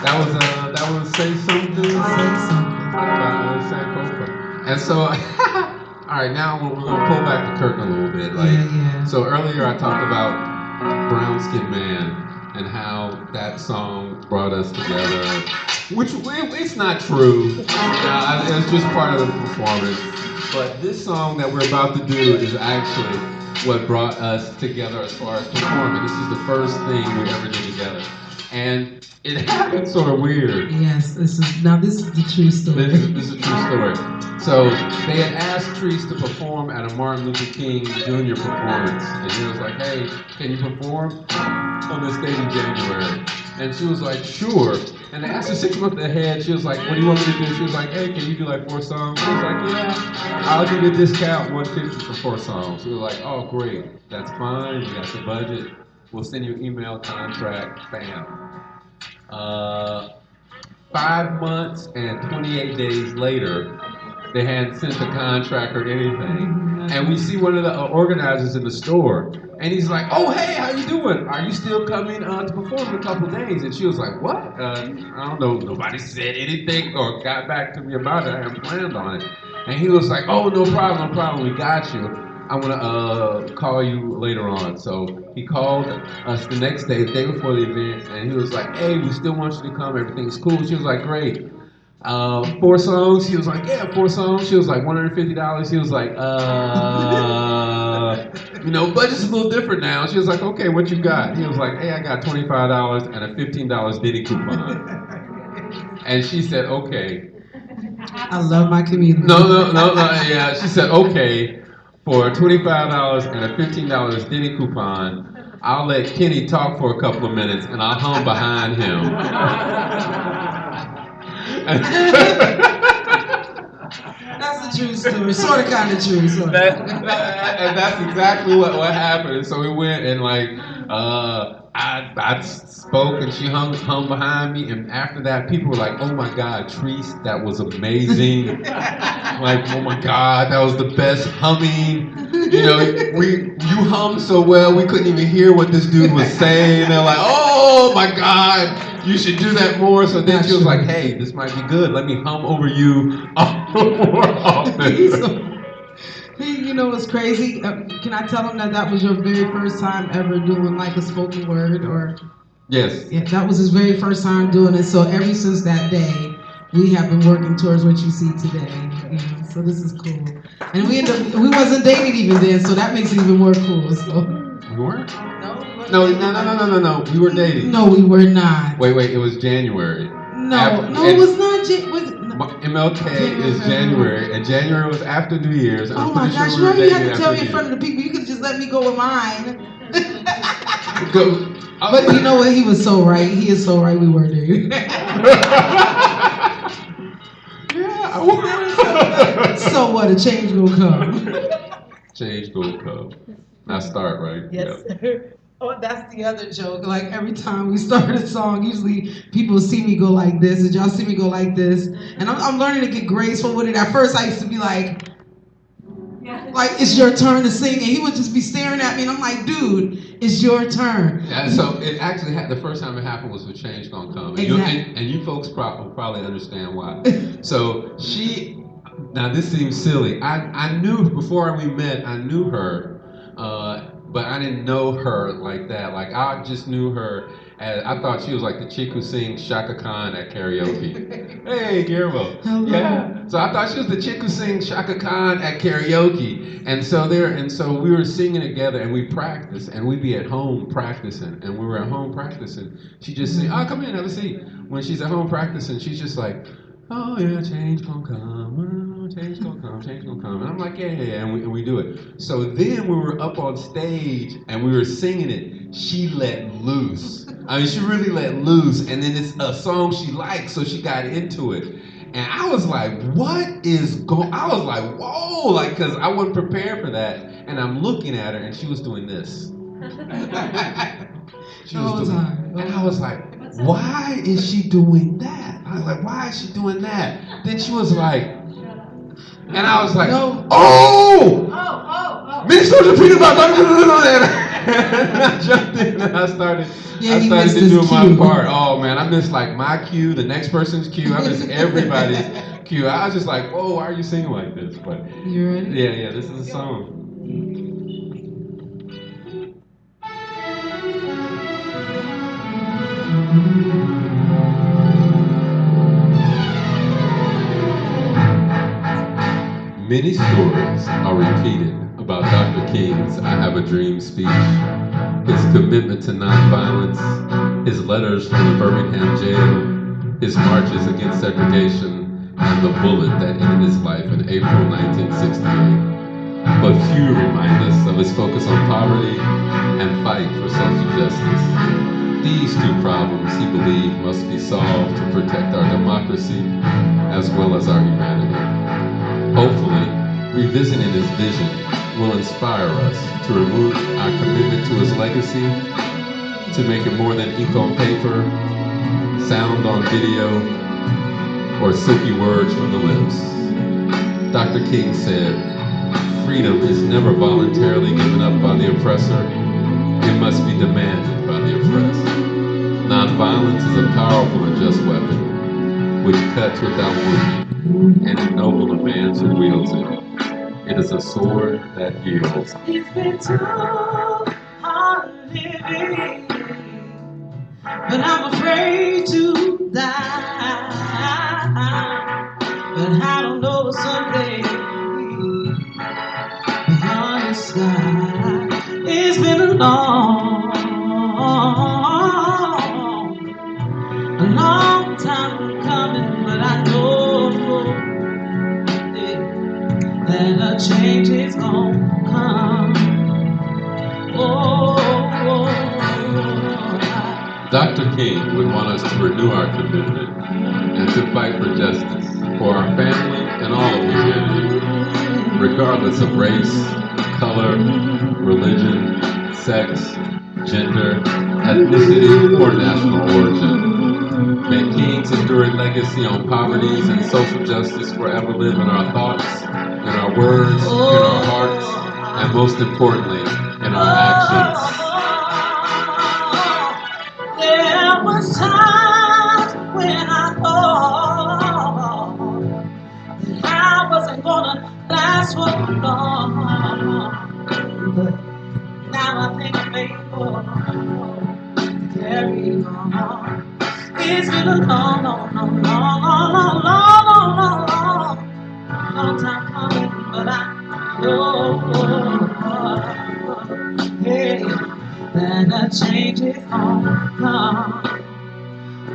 That was Say Something by Snsjcap. And so, all right, now we're gonna pull back the curtain a little bit. Like, Yeah. so earlier I talked about brown skinned man and how that song brought us together, which it's not true. It's just part of the performance. But this song that we're about to do is actually what brought us together as far as performing. This is the first thing we ever did together. And it happened sort of weird. Yes, this is the true story. This is a true story. So they had asked Treese to perform at a Martin Luther King Jr. performance. And he was like, hey, can you perform on this stage in January? And she was like, sure. And they asked her 6 months ahead. She was like, what do you want me to do? She was like, hey, can you do like 4 songs? She was like, yeah, I'll give you a discount, $150 for 4 songs. We were like, oh, great. That's fine. We got the budget. We'll send you an email contract. Bam. 5 months and 28 days later, they hadn't sent the contract or anything. And we see one of the organizers in the store, and he's like, oh, hey, how you doing? Are you still coming to perform in a couple days? And she was like, what? I don't know. Nobody said anything or got back to me about it. I haven't planned on it. And he was like, oh, no problem. We got you. I'm gonna call you later on. So he called us the next day, the day before the event, and he was like, hey, we still want you to come, everything's cool. She was like, great. 4 songs? He was like, yeah, 4 songs. She was like, $150. He was like, budget's a little different now. She was like, okay, what you got? He was like, hey, I got $25 and a $15 Diddy coupon. And she said, okay. I love my community. No, yeah. She said, okay. For $25 and a $15 Diddy coupon, I'll let Kenny talk for a couple of minutes and I'll hum behind him. That's a true story, sort of kind of true. And that's exactly what happened. And so we went and I spoke and she hung behind me, and after that people were like, oh my God, Treese, that was amazing. Like, oh my God, that was the best humming. You hummed so well we couldn't even hear what this dude was saying. They're like, oh my God, you should do that more. So then she was like, hey, this might be good. Let me hum over you more often. You know what's crazy? Can I tell him that was your very first time ever doing like a spoken word? Or Yes. Yeah, that was his very first time doing it. So ever since that day, we have been working towards what you see today. So this is cool. And we wasn't dating even then, so that makes it even more cool. So. We weren't? No. We were dating. No, we were not. Wait. It was January. It was not. MLK is January, and January was after New Year's. Oh my gosh, you already had to tell me in front of the people. You could just let me go with mine. But you know what? He was so right. He is so right. We were dating. Yeah, I was. So what? A change will come. Change will come. I start, right? Yes. Yep. Oh, that's the other joke. Like every time we start a song, usually people see me go like this, and y'all see me go like this, and I'm learning to get graceful with it. At first, I used to be like it's your turn to sing, and he would just be staring at me, and I'm like, dude, it's your turn. Yeah, so it actually the first time it happened was with Change Gonna Come, and you folks probably understand why. So now this seems silly. I knew before we met, I knew her. But I didn't know her like that. Like, I just knew her as, I thought she was like the chick who sings Shaka Khan at karaoke. Hey, Guillermo. Hello. Yeah. So I thought she was the chick who sings Shaka Khan at karaoke. And so we were singing together, and we practiced, and we'd be at home practicing. And we were at home practicing. She just said, oh, come in, have a seat. When she's at home practicing, she's just like, oh yeah, change gonna come, change gonna come, change gonna come. And I'm like, yeah, and we do it. So then we were up on stage and we were singing it. She let loose. I mean, she really let loose. And then it's a song she liked, so she got into it. And I was like, what is going? I was like, whoa, like, cause I wasn't prepared for that. And I'm looking at her, and she was doing this. She was doing, and I was like, why is she doing that? I was like, why is she doing that? Then she was like, and I was like, oh, Mini Soldier Peanut Butter, and I jumped in and I started to do my part. Oh man, I missed like my cue, the next person's cue, I missed everybody's cue. I was just like, whoa, why are you singing like this? But you ready? Yeah, this is a song. Many stories are repeated about Dr. King's I Have a Dream speech, his commitment to nonviolence, his letters from the Birmingham jail, his marches against segregation, and the bullet that ended his life in April 1968. But few remind us of his focus on poverty and fight for social justice. These two problems, he believed, must be solved to protect our democracy as well as our humanity. Hopefully, revisiting his vision will inspire us to remove our commitment to his legacy, to make it more than ink on paper, sound on video, or silky words from the lips. Dr. King said, "Freedom is never voluntarily given up by the oppressor. It must be demanded by the oppressed. Nonviolence is a powerful and just weapon, which cuts without wounding, and ennoble a man who wields it. It is a sword that heals." It's been too hard living, but I'm afraid to die. But I don't know someday beyond the sky. It's been a long time coming, but I know that a change is gonna come. Dr. King would want us to renew our commitment and to fight for justice for our family and all of humanity, regardless of race, color, religion, sex, gender, ethnicity, or national origin. May King's enduring legacy on poverty and social justice forever live in our thoughts, in our words, in our hearts, and most importantly, in our actions. There was times when I thought that I wasn't gonna last for long, but now I think I'm able to carry on. It's been a long time coming, but I know, hey, that a change is gonna come.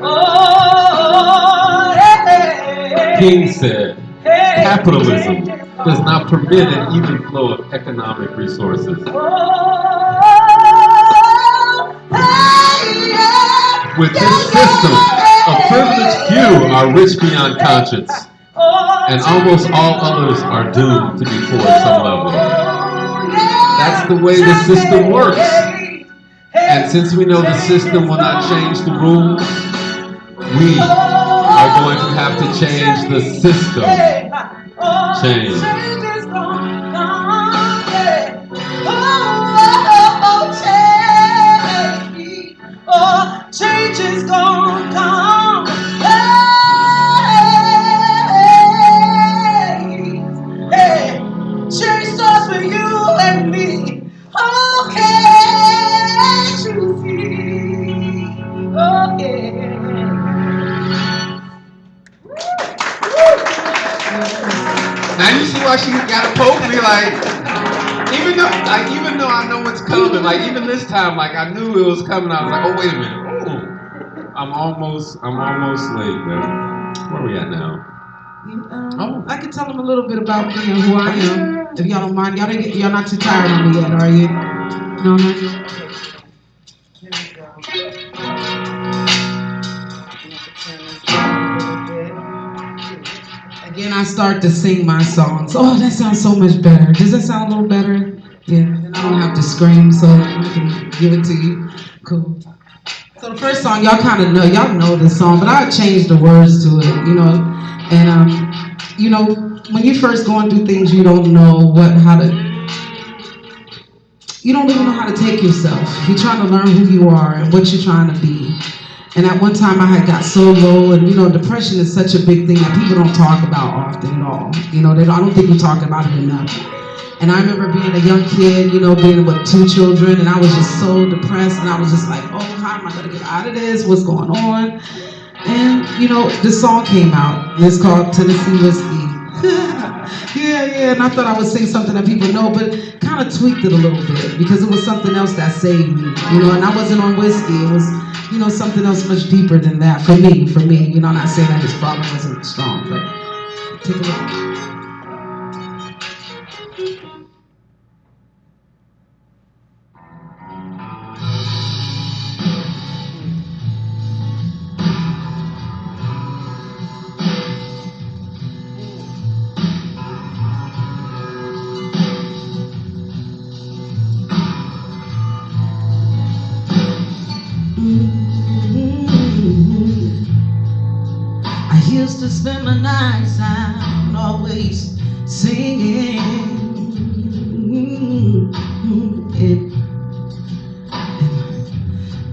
Oh, hey, King said, hey, "Capitalism does not permit an even flow of economic resources. With this system, a privileged few are rich beyond conscience, and almost all others are doomed to be poor at some level. That's the way the system works. And since we know the system will not change the rules, we are going to have to change the system. Change. Change is gonna come. Hey, change starts with you and me. Oh, can't you see? Oh, yeah. Now you see why she gotta poke me like, even though I know what's coming, like even this time, like I knew it was coming. I was like, oh wait a minute, oh, I'm almost late, man. Where are we at now? I can tell them a little bit about me and who I am, if y'all don't mind. Y'all not too tired of me yet, are you? No, not yet. Here we go. Again, I start to sing my songs. Oh, that sounds so much better. Does that sound a little better? Yeah, then I don't have to scream, so I can give it to you. Cool. So the first song, y'all know this song, but I changed the words to it, you know. And when you're first going through things, you don't know you don't even know how to take yourself. You're trying to learn who you are and what you're trying to be. And at one time I had got so low, and depression is such a big thing that people don't talk about often at all. I don't think we talk about it enough. And I remember being a young kid, you know, being with 2 children, and I was just so depressed, and I was just like, oh, how am I gonna get out of this? What's going on? And, you know, this song came out, and it's called Tennessee Whiskey. Yeah, and I thought I would sing something that people know, but kind of tweaked it a little bit, because it was something else that saved me, you know, and I wasn't on whiskey, it was, you know, something else much deeper than that, for me, you know, I'm not saying that his problem wasn't strong, but take a look. I used to spend my nights out always singing. And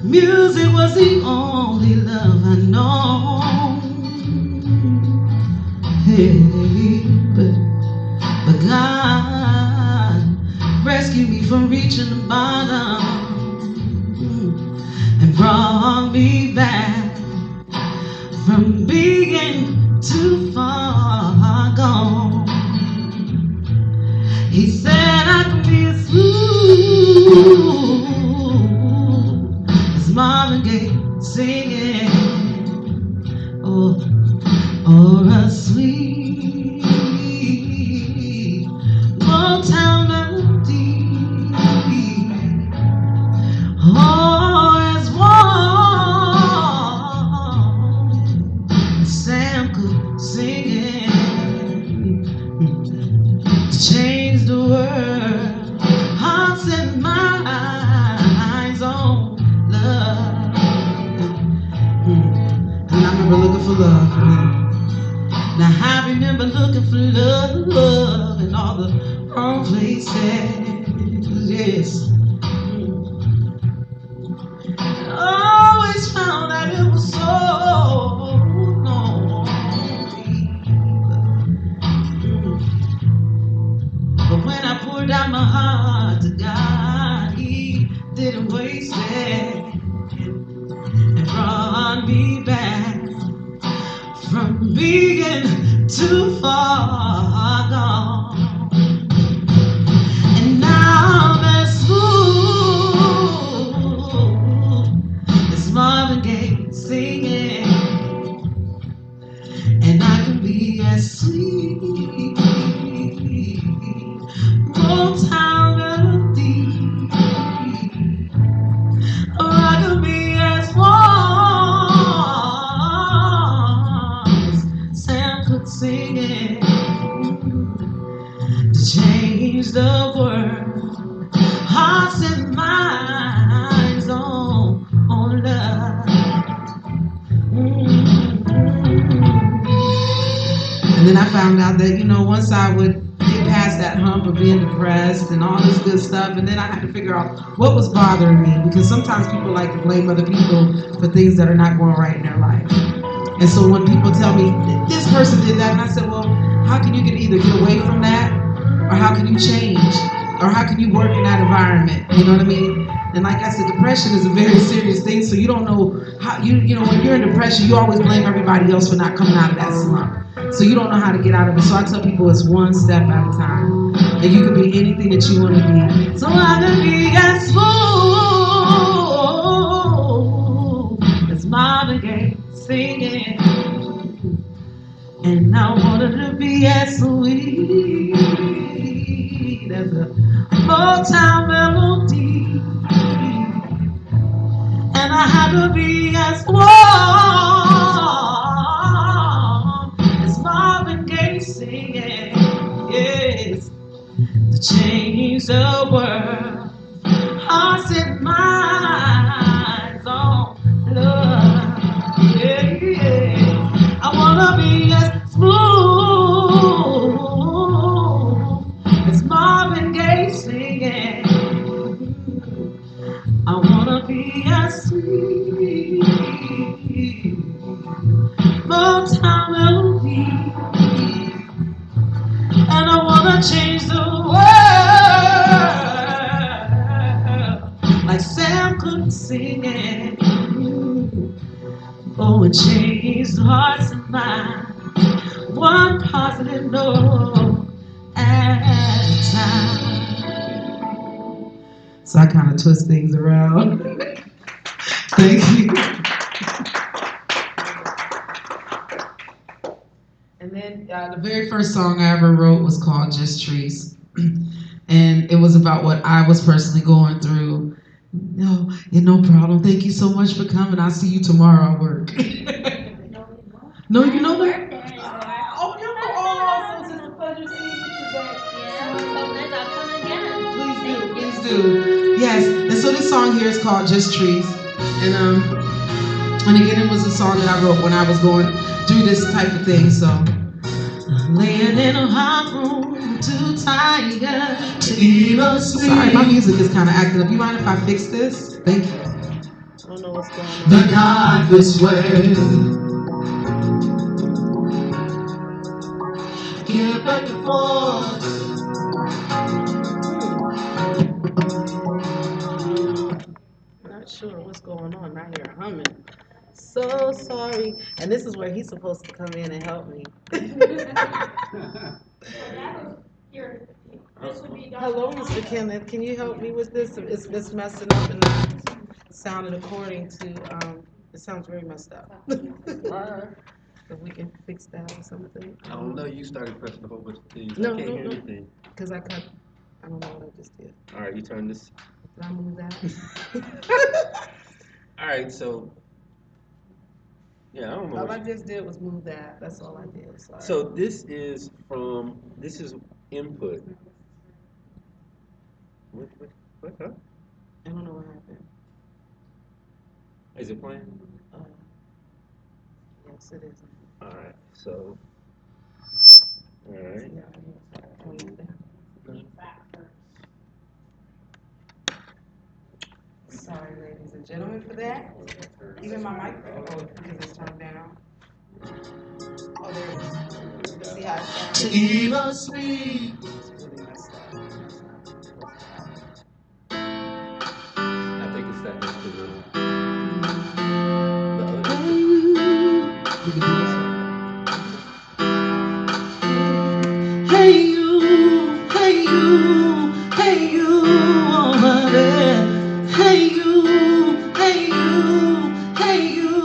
music was the only love I know. Hey, but God rescued me from reaching the bottom and brought me back from being too far gone. He said I could be as smooth as Marvin Gaye singing, or a sweet Motown melody, or as warm as Sam could sing it to change the world. Hearts and minds on love. And I remember looking for love. Now I remember looking for love in all the wrong places. Yes. I always found that it was so lonely. But when I poured out my heart to God, He didn't waste it and brought me back from being too far gone. And now I'm as smooth as Marvin Gaye singing, and I can be as sweet Motown melody, or I can be as warm as Sam could sing it to change the world. Hearts and minds on love. And then I found out that, you know, once I would get past that hump of being depressed and all this good stuff, and then I had to figure out what was bothering me, because sometimes people like to blame other people for things that are not going right in their life. And so when people tell me, this person did that, and I said, well, how can you either get away from that, or how can you change, or how can you work in that environment? You know what I mean? And like I said, depression is a very serious thing, so you don't know how, you know, when you're in depression, you always blame everybody else for not coming out of that slump. So you don't know how to get out of it. So I tell people it's one step at a time. And you can be anything that you want to be. So I can be as smooth as Marvin Gaye singing, and I wanted to be as sweet as a Motown melody, and I had to be as warm as Marvin Gaye singing, yes, to change the world. Hearts and minds on love, yeah. I wanna be as smooth as Marvin Gaye singing. I wanna be as sweet Motown melody, and I wanna change the world. Oh, and changed hearts and minds. One positive note at a time. So I kind of twist things around. Thank you. And then the very first song I ever wrote was called Just Trees. And it was about what I was personally going through. No, yeah, no problem. Thank you so much for coming. I'll see you tomorrow at work. No, you know that? Oh, no. Oh, so it's a pleasure seeing you today. Yeah, so nice. I'll come again. Please do. Yes. And so this song here is called Just Trees. And again, it was a song that I wrote when I was going through this type of thing. So, laying in a hot room, too tired to even sleep. Sorry, my music is kind of acting up. You mind if I fix this? Thank you. I don't know what's going on. The God this way. Get back and forth. Not sure what's going on. I hear humming. So sorry. And this is where he's supposed to come in and help me. Hello, Mr. Kenneth. Can you help me with this? It's messing up and not sounding according to, it sounds very messed up. If we can fix that or something. I don't know. You started pressing a whole bunch of things. No, I can't no, hear no. anything. Because I don't know what I just did. All right, you turn this. Did I move that? All right, so yeah, I don't know. All I just did was move that. That's all I did. Sorry. So this is input. What, huh? I don't know what happened. Is it playing? Yes, it is. All right, so. All right. Yeah, I moved that. Sorry, ladies and gentlemen, for that. Even my microphone, because it's turned down. Oh, there it is. See how it sounds? To even sleep. It's really messed up. I think it's that next to the Hey you, hey you, hey you over there. Hey you, hey you, hey you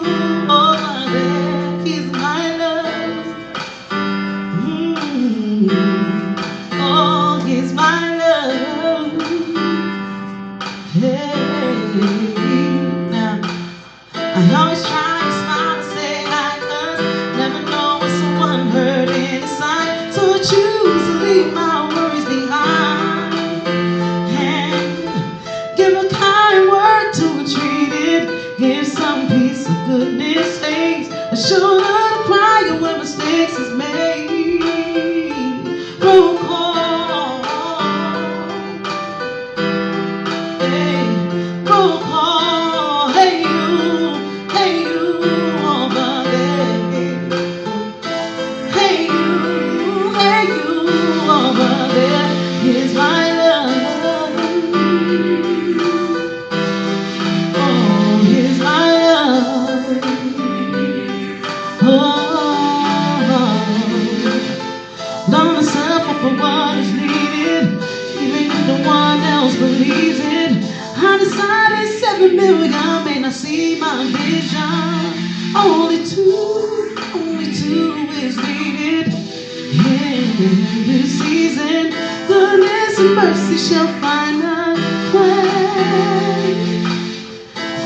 over there. He's my love. Oh, he's my love. Hey, now I always try to smile and say hi, 'cause never know when someone hurt inside. So I choose to leave my worries behind and give a kind word to a treated. Give some piece of goodness face. A shoulder to cry when mistakes is made. Roll call. Hey, roll call. Hey you over there. Hey you over there. Here's my love. Oh, here's my love. Oh, gonna suffer for what is needed, even if no one else believes it. I decided 7 million may not see my vision. Only two is needed. In this season, goodness and mercy shall find a way.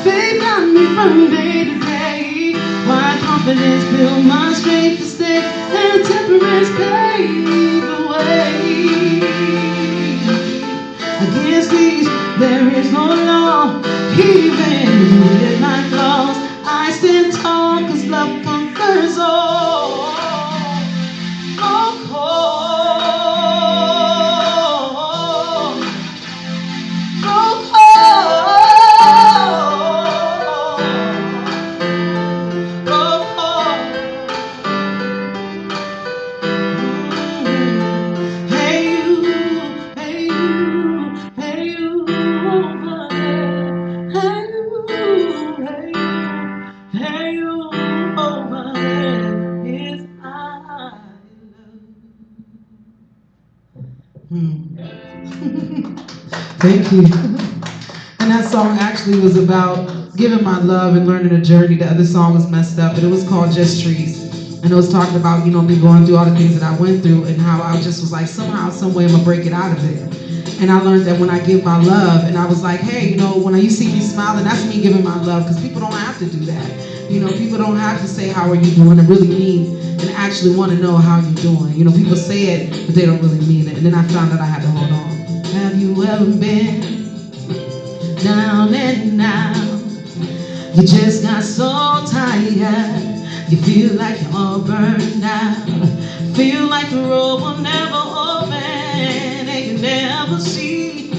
Faith got me from day to day. Why confidence build my strength to stay, and temperance pave the way. Against these there is no law. Even with my flaws, I stand tall, 'cause love conquers all. Oh, Thank you. And that song actually was about giving my love and learning a journey. The other song was messed up, but it was called Just Trees. And it was talking about, me going through all the things that I went through and how I just was like, somehow, some way, I'm gonna break it out of there. And I learned that when I give my love, and I was like, hey, when you see me smiling, that's me giving my love, because people don't have to do that. People don't have to say, how are you doing, and really mean and actually want to know how you're doing. People say it, but they don't really mean it. And then I found out I had to hold on. Have you ever been down and out? You just got so tired. You feel like you're all burned out. Feel like the road will never open, and you never see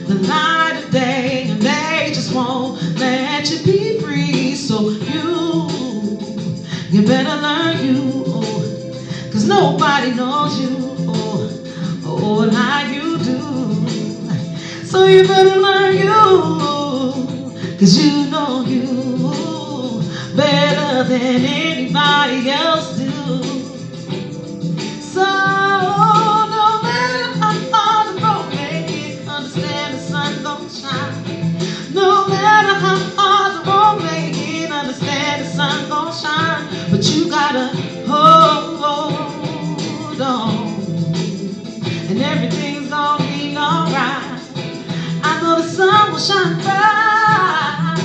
the light of day, and they just won't let you be free. So you better learn you, cause nobody knows you, like you do. So you better learn you, cause you know you better than anybody else do. So no matter how hard the road may get, understand the sun don't shine. No matter how hard the road may get, understand the sun don't shine. But you gotta hold on, and everything's gonna be alright. I know the sun will shine bright.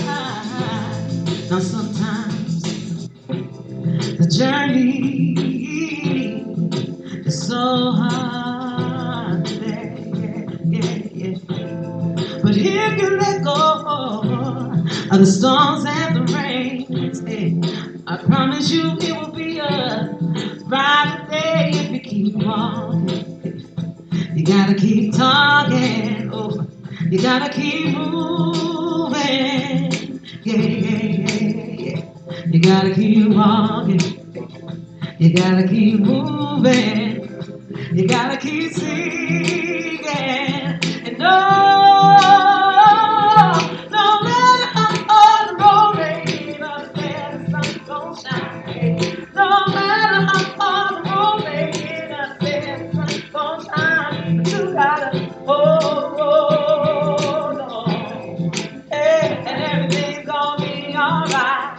Now sometimes the journey is so hard, yeah. But if you let go of the storms and the rains, I promise you it will be a brighter day if you keep walking. You gotta keep talking, you gotta keep moving, yeah. You gotta keep walking, you gotta keep moving, you gotta keep singing, and no matter how hard the road may be, understand the sun gon' shine. No matter how hard the road may be, understand the sun gon' shine. But you gotta hold on, hey, and everything's gonna be alright.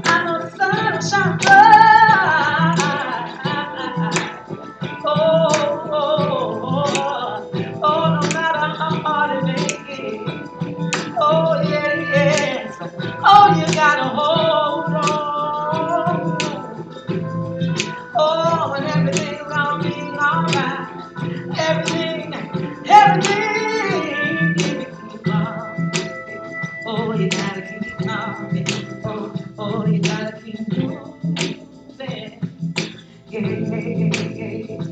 I know the sun will shine bright. No matter how hard it may get. Oh, yes. Oh, you gotta hold on. Oh, and everything's gonna be alright. Everything. Keep on. Oh, you gotta keep talking. Oh, you gotta keep moving. Yeah.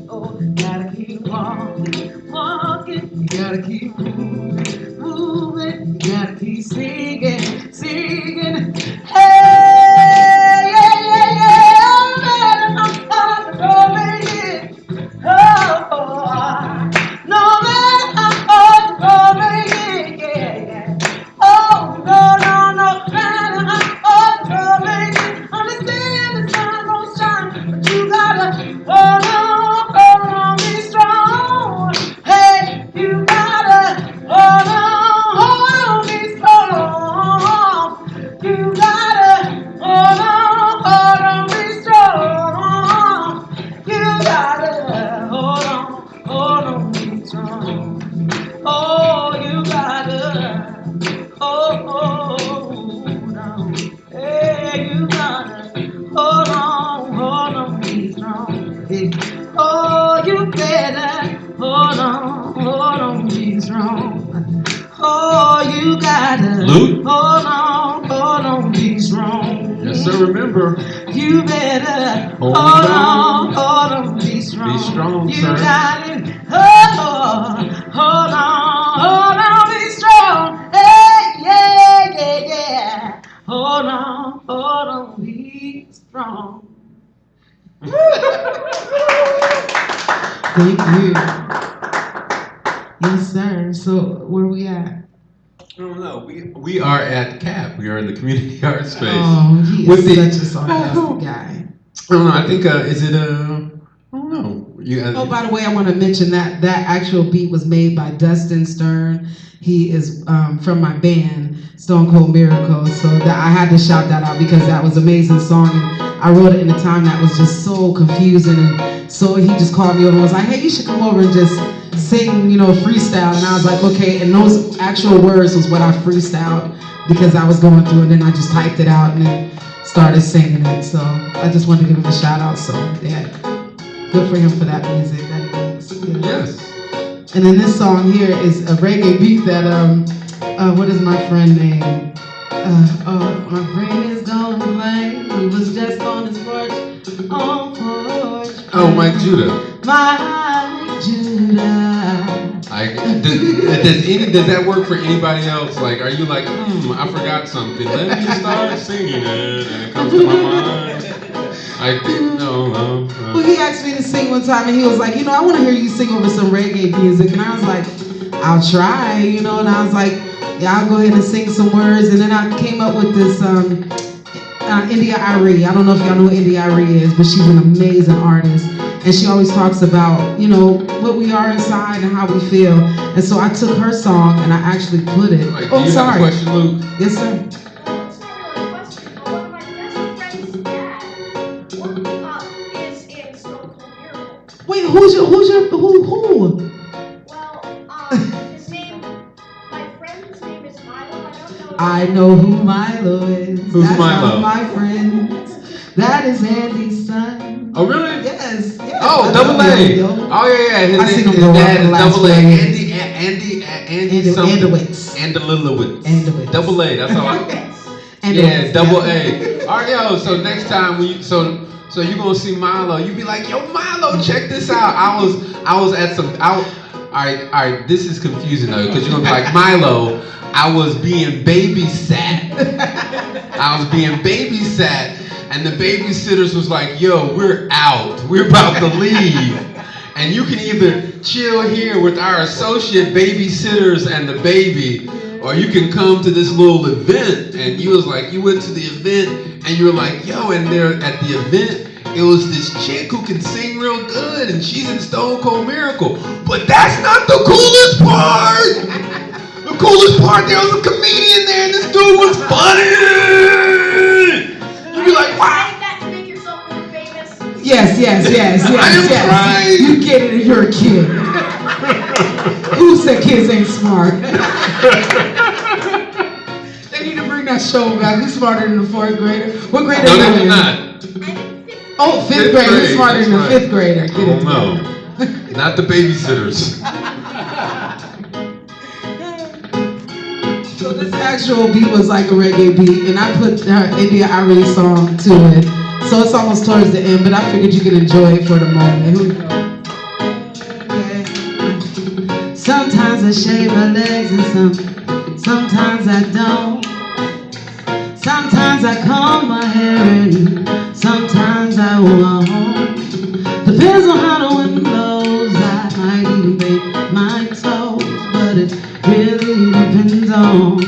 Oh, you gotta keep walking. You gotta keep moving. You gotta keep singing. Hey, yeah. No matter how far the road may get. Oh, no matter how far the road may get, yeah. Oh, no matter how far the road may get. Understand the sun gon' shine, but you gotta hold on, be strong. Hey, you gotta hold on, be strong. You gotta hold on, be strong. You gotta hold on, be strong. Oh, you gotta hold on. Hey, you gotta hold on, be strong. Hey. Oh, you better hold on, be strong. Oh, you gotta Luke? hold on, be strong. Yes, sir, remember. You better Hold on, be strong. Be strong, you sir. got it. Hold on, be strong. Hey, yeah. Hold on, be strong. Thank you. Yes, sir. So, where we at? I don't know. We are at CAP. We are in the community art space. Oh, he With is the- such a sarcastic guy. I don't know. I think I don't know. Oh, by the way, I want to mention that actual beat was made by Dustin Stern. He is from my band, Stone Cold Miracle. So that I had to shout that out because that was an amazing song. And I wrote it in a time that was just so confusing. And so he just called me over and was like, hey, you should come over and just sing, freestyle. And I was like, okay. And those actual words was what I freestyled because I was going through it. And then I just typed it out and then started singing it. So I just wanted to give him a shout out. So yeah. Good for him for that music that he makes. Yes. And then this song here is a reggae beat that what is my friend name? My friend is going lame. He was just on his porch. Oh, Mike Judah. Mike Judah. Does that work for anybody else? Like, are you like, I forgot something. Let me start singing it, and it comes to my mind. No. Well, he asked me to sing one time, and he was like, I want to hear you sing over some reggae music. And I was like, I'll try, and I was like, yeah, I'll go ahead and sing some words. And then I came up with this India Arie. I don't know if y'all know who India Arie is, but she's an amazing artist. And she always talks about, what we are inside and how we feel. And so I took her song and I actually put it. Like, do you have a question, Luke? Yes, sir. Wait, who? Well, his name, my friend's name is Milo. I know who Milo is. Who's That's Milo? One of my friends. That is Andy's son. Oh, really? Yes. Oh, Double A. Oh, yeah. His dad is Double A. Andy something. Andalowitz. Double A. That's all Yeah, Double A. All right, yo. So next time So you're gonna see Milo, you be like, yo, Milo, check this out. I was at some all right, this is confusing though, because you're gonna be like, Milo, I was being babysat. And the babysitters was like, yo, we're out. We're about to leave. And you can either chill here with our associate babysitters and the baby, or you can come to this little event. And you went to the event and you were like, yo, and there at the event, it was this chick who can sing real good and she's in Stone Cold Miracle. But that's not the coolest part. The coolest part, there was a comedian there and this dude was funny. You'd be like, wow. that to make yourself more famous. Yes. I am trying. You get it, you're a kid. Who said kids ain't smart? They need to bring that show back. Who's smarter than the fourth grader? What grade No, are they you did in? not. Oh, fifth grade. Who's smarter than the fifth grader? Get it no. Not the babysitters. So this actual beat was like a reggae beat, and I put her India Arie song to it. So it's almost towards the end, but I figured you could enjoy it for the moment. Here we go. Okay. Sometimes I shave my legs and sometimes I don't. Sometimes I comb my hair and sometimes I won't. Depends on how the wind blows. I might even bake my toes, but it really depends on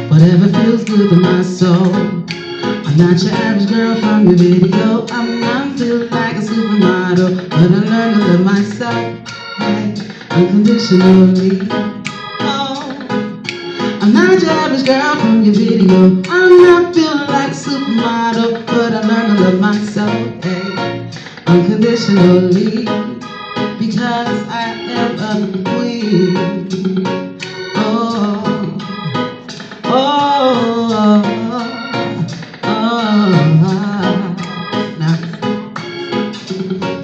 whatever feels good to my soul. I'm not your average girl from your video. I'm not feeling like a supermodel, but I learned to love myself, hey, unconditionally. I'm not your average girl from your video. I'm not feeling like a supermodel, but I learned to love myself, hey, unconditionally, because I am a queen.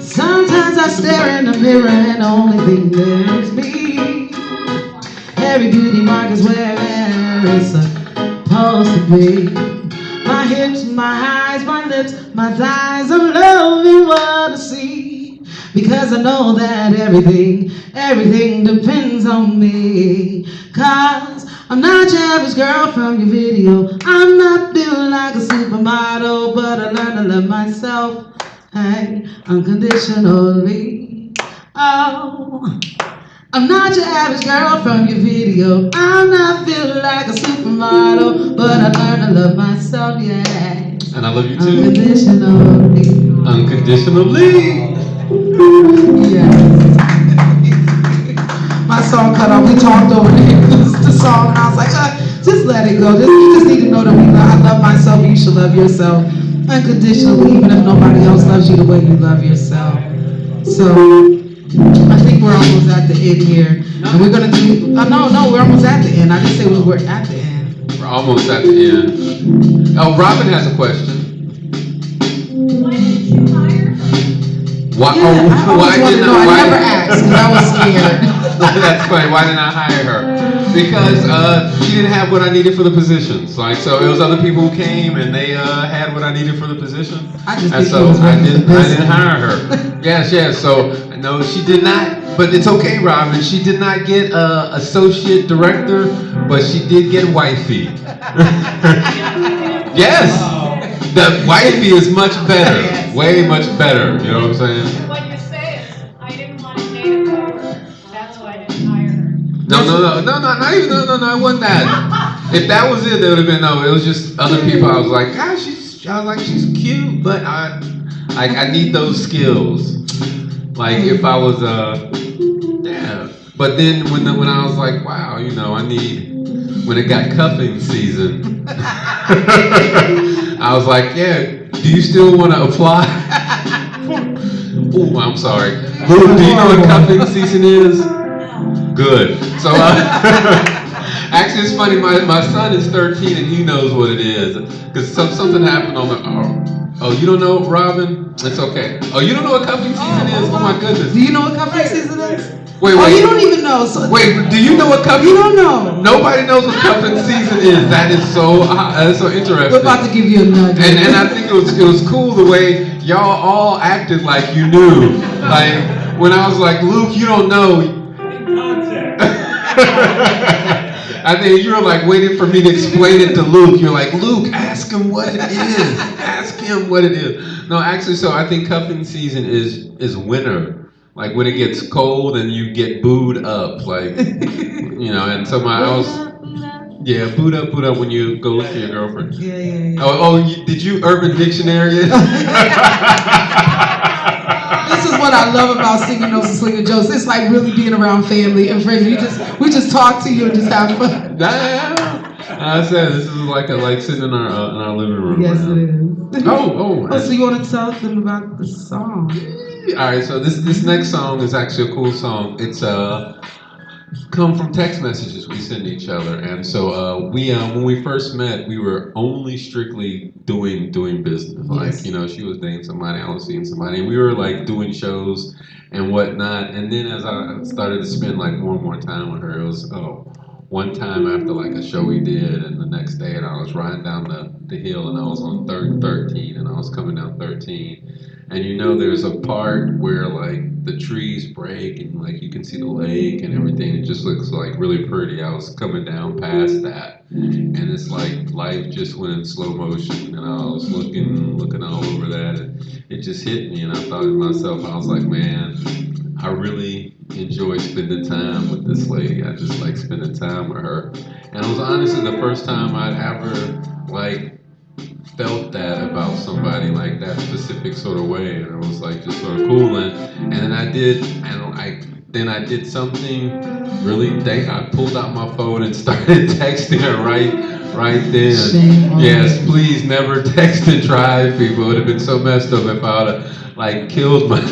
Sometimes I stare in the mirror and the only thing there's me. Every beauty mark is where it's supposed to be. My hips, my eyes, my lips, my thighs, I'm loving what I see. Because I know that everything depends on me. Cause I'm not your average girl from your video. I'm not feeling like a supermodel, but I learned to love myself, hey, unconditionally. Oh, I'm not your average girl from your video. I'm not feeling like a supermodel, but I learned to love myself, yeah. And I love you too. Unconditionally. Unconditionally. Yeah. My song cut off. We talked over the song, and I was like, just let it go. You just need to know that I love myself. You should love yourself unconditionally, even if nobody else loves you the way you love yourself. So I think we're almost at the end here, and we're gonna do. No, we're almost at the end. I didn't say we were at the end. We're almost at the end. Oh, Robin has a question. Why didn't you hire her? Why? Yeah, Why didn't I never asked because I was scared. That's funny. Why didn't I hire her? Because she didn't have what I needed for the positions. Like, so it was other people who came and they had what I needed for the position. I just And think so it was I ready for didn't business. hire her. Yes. So no, she did not. But it's okay, Robin. She did not get associate director, but she did get wifey. Yes. The wifey is much better. Way much better. You know what I'm saying? What you say is, I didn't want to date a coworker. That's why I didn't hire her. No, not even, no, it wasn't that. If that was it, there would have been no. It was just other people. I was like, she's cute, but I need those skills. Like if I was yeah. But then when I was like, wow, I need, when it got cuffing season, I was like, yeah, do you still want to apply? Oh, I'm sorry. Lou, do you know what cuffing season is? Good. So, actually, it's funny. My son is 13 and he knows what it is because something happened on the. Oh, you don't know, Robin? It's okay. Oh, you don't know what cuffing season is? Oh my goodness. Do you know what cuffing season is? Wait. Oh, you don't even know. So Wait, do you know what cuffing? You don't know. Nobody knows what cuffing season is. That is so interesting. We're about to give you a nugget. And I think it was cool the way y'all all acted like you knew. Like when I was like, Luke, you don't know. I think you were like waiting for me to explain it to Luke. You're like, Luke, ask him what it is. Ask him what it is. No, actually, so I think cuffing season is winter. Like when it gets cold and you get booed up, like and so boot up when you go look for your girlfriend. Yeah. Did you Urban Dictionary it? This is what I love about singing notes and slinging jokes. It's like really being around family and friends. We just talk to you and just have fun. I said this is like sitting in our living room. Yes, right it is. Oh, so you want to tell them about the song? All right, so this next song is actually a cool song. It's come from text messages we send each other, and so we when we first met, we were only strictly doing business. Like Yes. she was dating somebody, I was seeing somebody, and we were like doing shows and whatnot. And then as I started to spend like more and more time with her, it was one time after like a show we did, and the next day, and I was riding down the hill, and I was on 13, and I was coming down 13. And there's a part where like the trees break and like you can see the lake and everything. It just looks like really pretty. I was coming down past that, and it's like life just went in slow motion. And I was looking all over that, and it just hit me. And I thought to myself, I was like, man, I really enjoy spending time with this lady. I just like spending time with her. And it was honestly the first time I'd ever like felt that about somebody like that specific sort of way, and it was like just sort of cool. And then I did something really. I pulled out my phone and started texting her right then. Shame on Yes, you. please never text and drive, people. It would have been so messed up if I would have like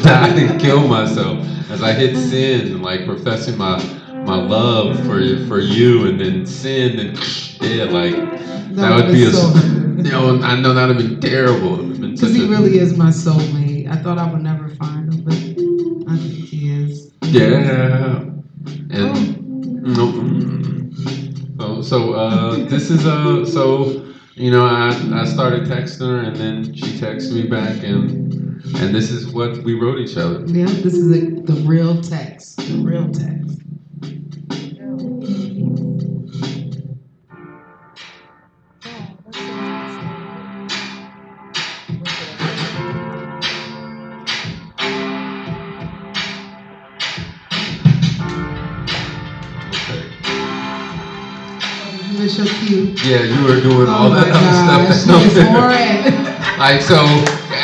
died and killed myself as I hit send and like professing my love for you, and then send and that would be so I know that would have been terrible. Because he really is my soulmate. I thought I would never find him, but I think he is. Yeah. And this is I started texting her, and then she texted me back, and this is what we wrote each other. Yeah, this is the real text. The real text. Miss your cue. Yeah, you were doing all that other stuff. She is horrid. Like so,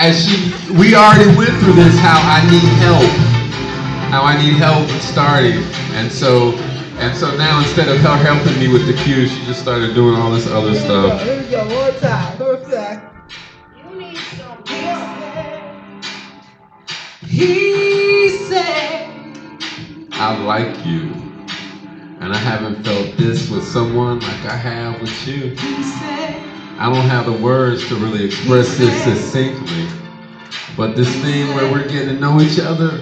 we already went through this, how I need help starting, and so now instead of her helping me with the cues, she just started doing all this other stuff. Here we go, one time. You need some. He said, I like you, and I haven't felt this with someone like I have with you. he said, I don't have the words to really express this succinctly, but this thing where we're getting to know each other,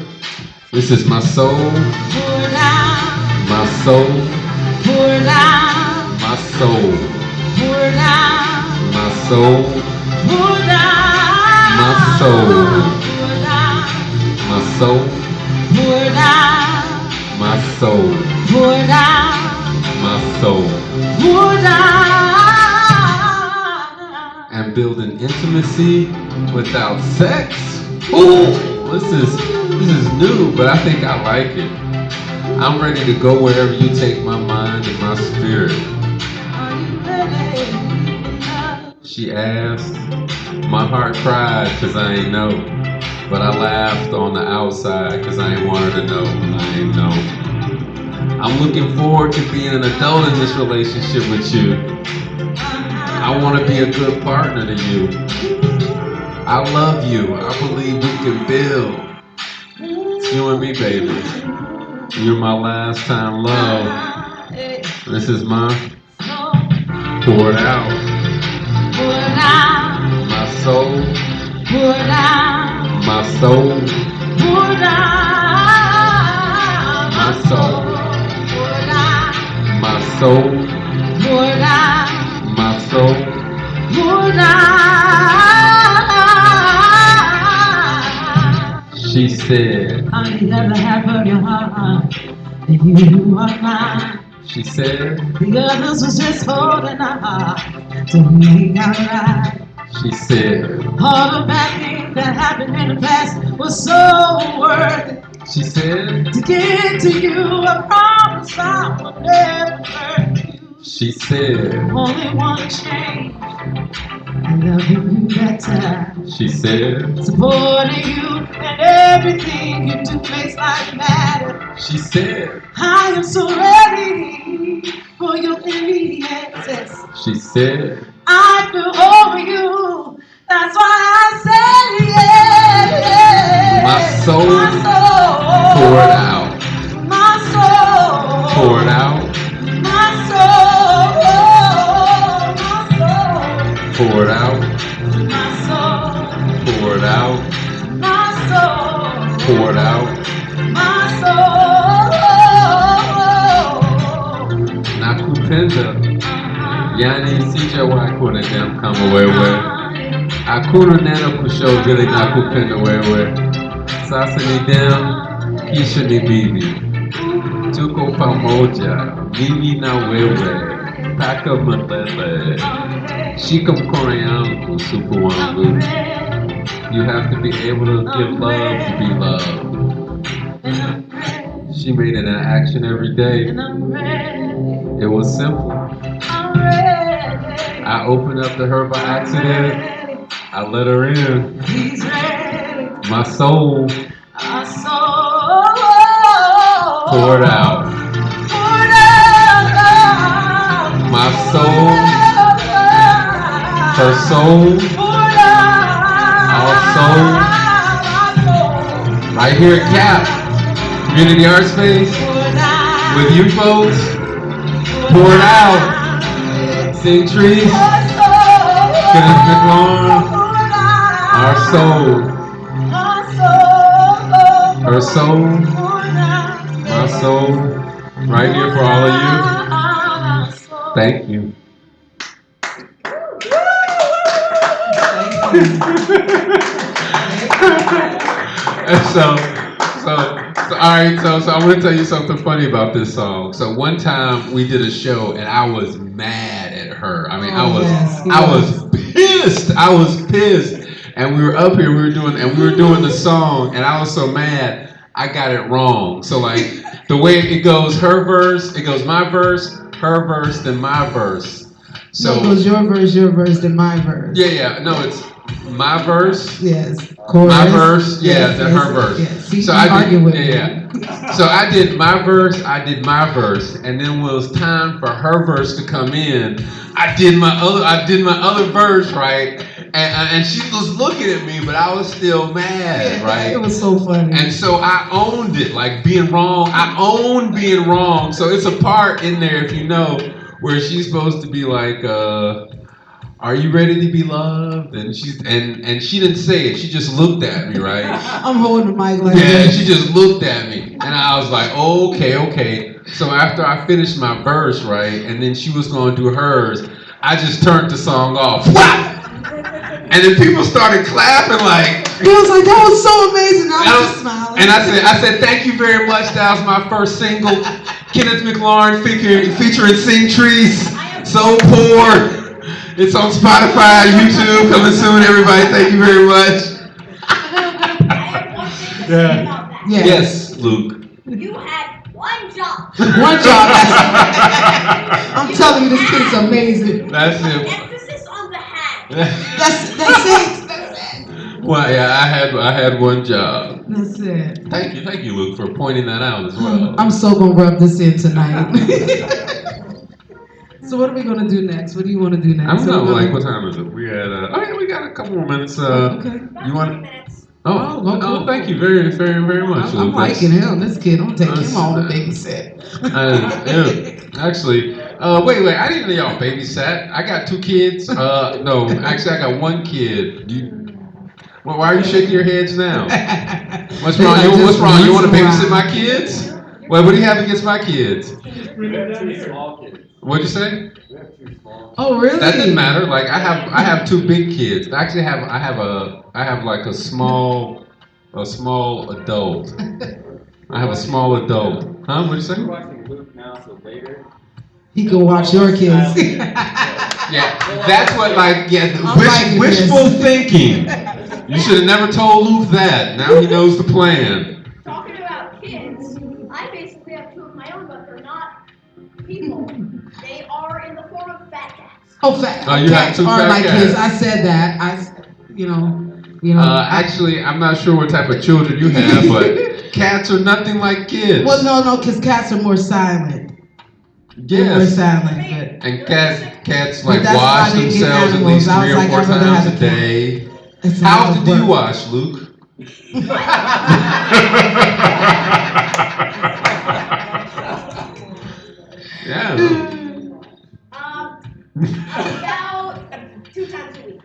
this is my soul, pour down, my soul, pour down, my soul, pour down, my soul, pour down, my soul, pour down, my soul, pour down, my soul, pour down, my soul, pour down. and building intimacy without sex. Ooh, this is new, but I think I like it. I'm ready to go wherever you take my mind and my spirit. Are you ready? She asked. My heart cried cause I ain't know, but I laughed on the outside cause I ain't want her to know. I ain't know. I'm looking forward to being an adult in this relationship with you. I want to be a good partner to you. I love you. I believe we can build. It's you and me, baby. You're my last time love. This is my poured out. Pour down, My soul, pour down, my soul, pour down, my soul, pour down, my soul, pour down, my soul. pour down. She said, I'm the other half of your heart, and you are mine. she said, The others was just holding on to me outright. she said, All the bad things that happened in the past was so worth it. she said, To get to you, I promise I will never hurt you. she said, Only one change, I love you that time. she said, Supporting you and everything you do makes life matter. she said, I am so ready for your immediate access. she said, I feel over you, that's why I say yeah. my soul My soul, poured out, my soul, poured out, my soul, poured out, my soul, poured out, my soul, poured out. my soul. Nakupenda, yani sijawahi kuona dem kama wewe. Hakuna neno kushow vile nakupenda wewe. Sasa ni dem, kisha ni bibi. Tuko pamoja, mimi na wewe. Paka milele. Shika mkono yangu, supu wangu. You have to be able to give love to be loved. She made it an action every day. And I'm ready, It was simple. I'm ready. I opened up to her by accident. I let her in. He's ready. My soul Our soul poured out. poured out. My soul, her soul, Poured out. our soul. Right here at CAP, Community Art Space, Poured out. with you folks. Poured out. Seeing trees, getting the lawn. Our soul, her soul, my soul, right here for all of you. Thank you. And so, all right, so I'm gonna tell you something funny about this song. So one time we did a show and I was mad at her. I mean, I was pissed. And we were up here, we were doing the song, and I was so mad, I got it wrong. So like the way it goes, her verse, it goes my verse, her verse, then my verse. So So it goes your verse, then my verse. yeah, no, it's my verse. Yes. Chorus. My verse, yeah, Yes, that's her verse. Yes. See, So you I argue did, with yeah, me. yeah. So I did my verse, and then when it was time for her verse to come in, I did my other verse, right? And she was looking at me, but I was still mad, Yeah, right? it was so funny. And so I owned it, like being wrong. I own being wrong. So it's a part in there, if you know, where she's supposed to be like, are you ready to be loved? And she didn't say it. She just looked at me, right? I'm holding the mic like Yeah, this. she just looked at me, and I was like, okay. So after I finished my verse, right, and then she was going to do hers, I just turned the song off. Whap! And then people started clapping like. He was like, that was so amazing. I was just smiling. And I said, thank you very much. That was my first single, Kenneth McLaurin featuring Sing Trees, So Poor. It's on Spotify, YouTube, coming soon, everybody. Thank you very much. I have one thing to say about that. Yeah. Yes, Luke. You had one job. One job. I'm telling you, this kid's amazing. That's it. Emphasis on the had. That's it. Well, yeah, I had one job. That's it. Thank you, Luke, for pointing that out as well. I'm so gonna rub this in tonight. So what are we gonna do next? What do you want to do next? I don't know. Like, what time is it? We had. Oh yeah, we got a couple more minutes. Okay. You want? 20 minutes. Oh, thank you very much. I'm Luke. liking him. This kid, I'm taking That's- him on to babysit. Actually, wait. I didn't know y'all babysat. I got 2 kids. No, actually, I got 1 kid. Well, why are you shaking your heads now? What's wrong? What's wrong? You want to babysit my kids? What do you have against my kids? We have 2 small kids. What'd you say? We have 2 small. Oh, really? That doesn't matter. Like I have 2 big kids. Actually, I have like a small adult. I have a small adult. Huh? What'd you say? We're watching Luke now, so later. He can watch your kids. Yeah, that's what I'm liking wishful this. thinking. You should have never told Luke that. Now he knows the plan. Talking about kids, I basically have 2 of my own, but they're not people. They are in the form of fat cats. Oh, fat. Oh, you have 2 Or fat like cats. kids. I said that. You know. Actually, I'm not sure what type of children you have, but cats are nothing like kids. Well, no, because cats are more silent. They're more Yes. silent, but And cats But like that's why wash I didn't get themselves at animals. least I was 3 or like, 4 I'd rather times have a a cat. day. it's a How lot often of do you work. wash, Luke? Yeah. About 2 times a week.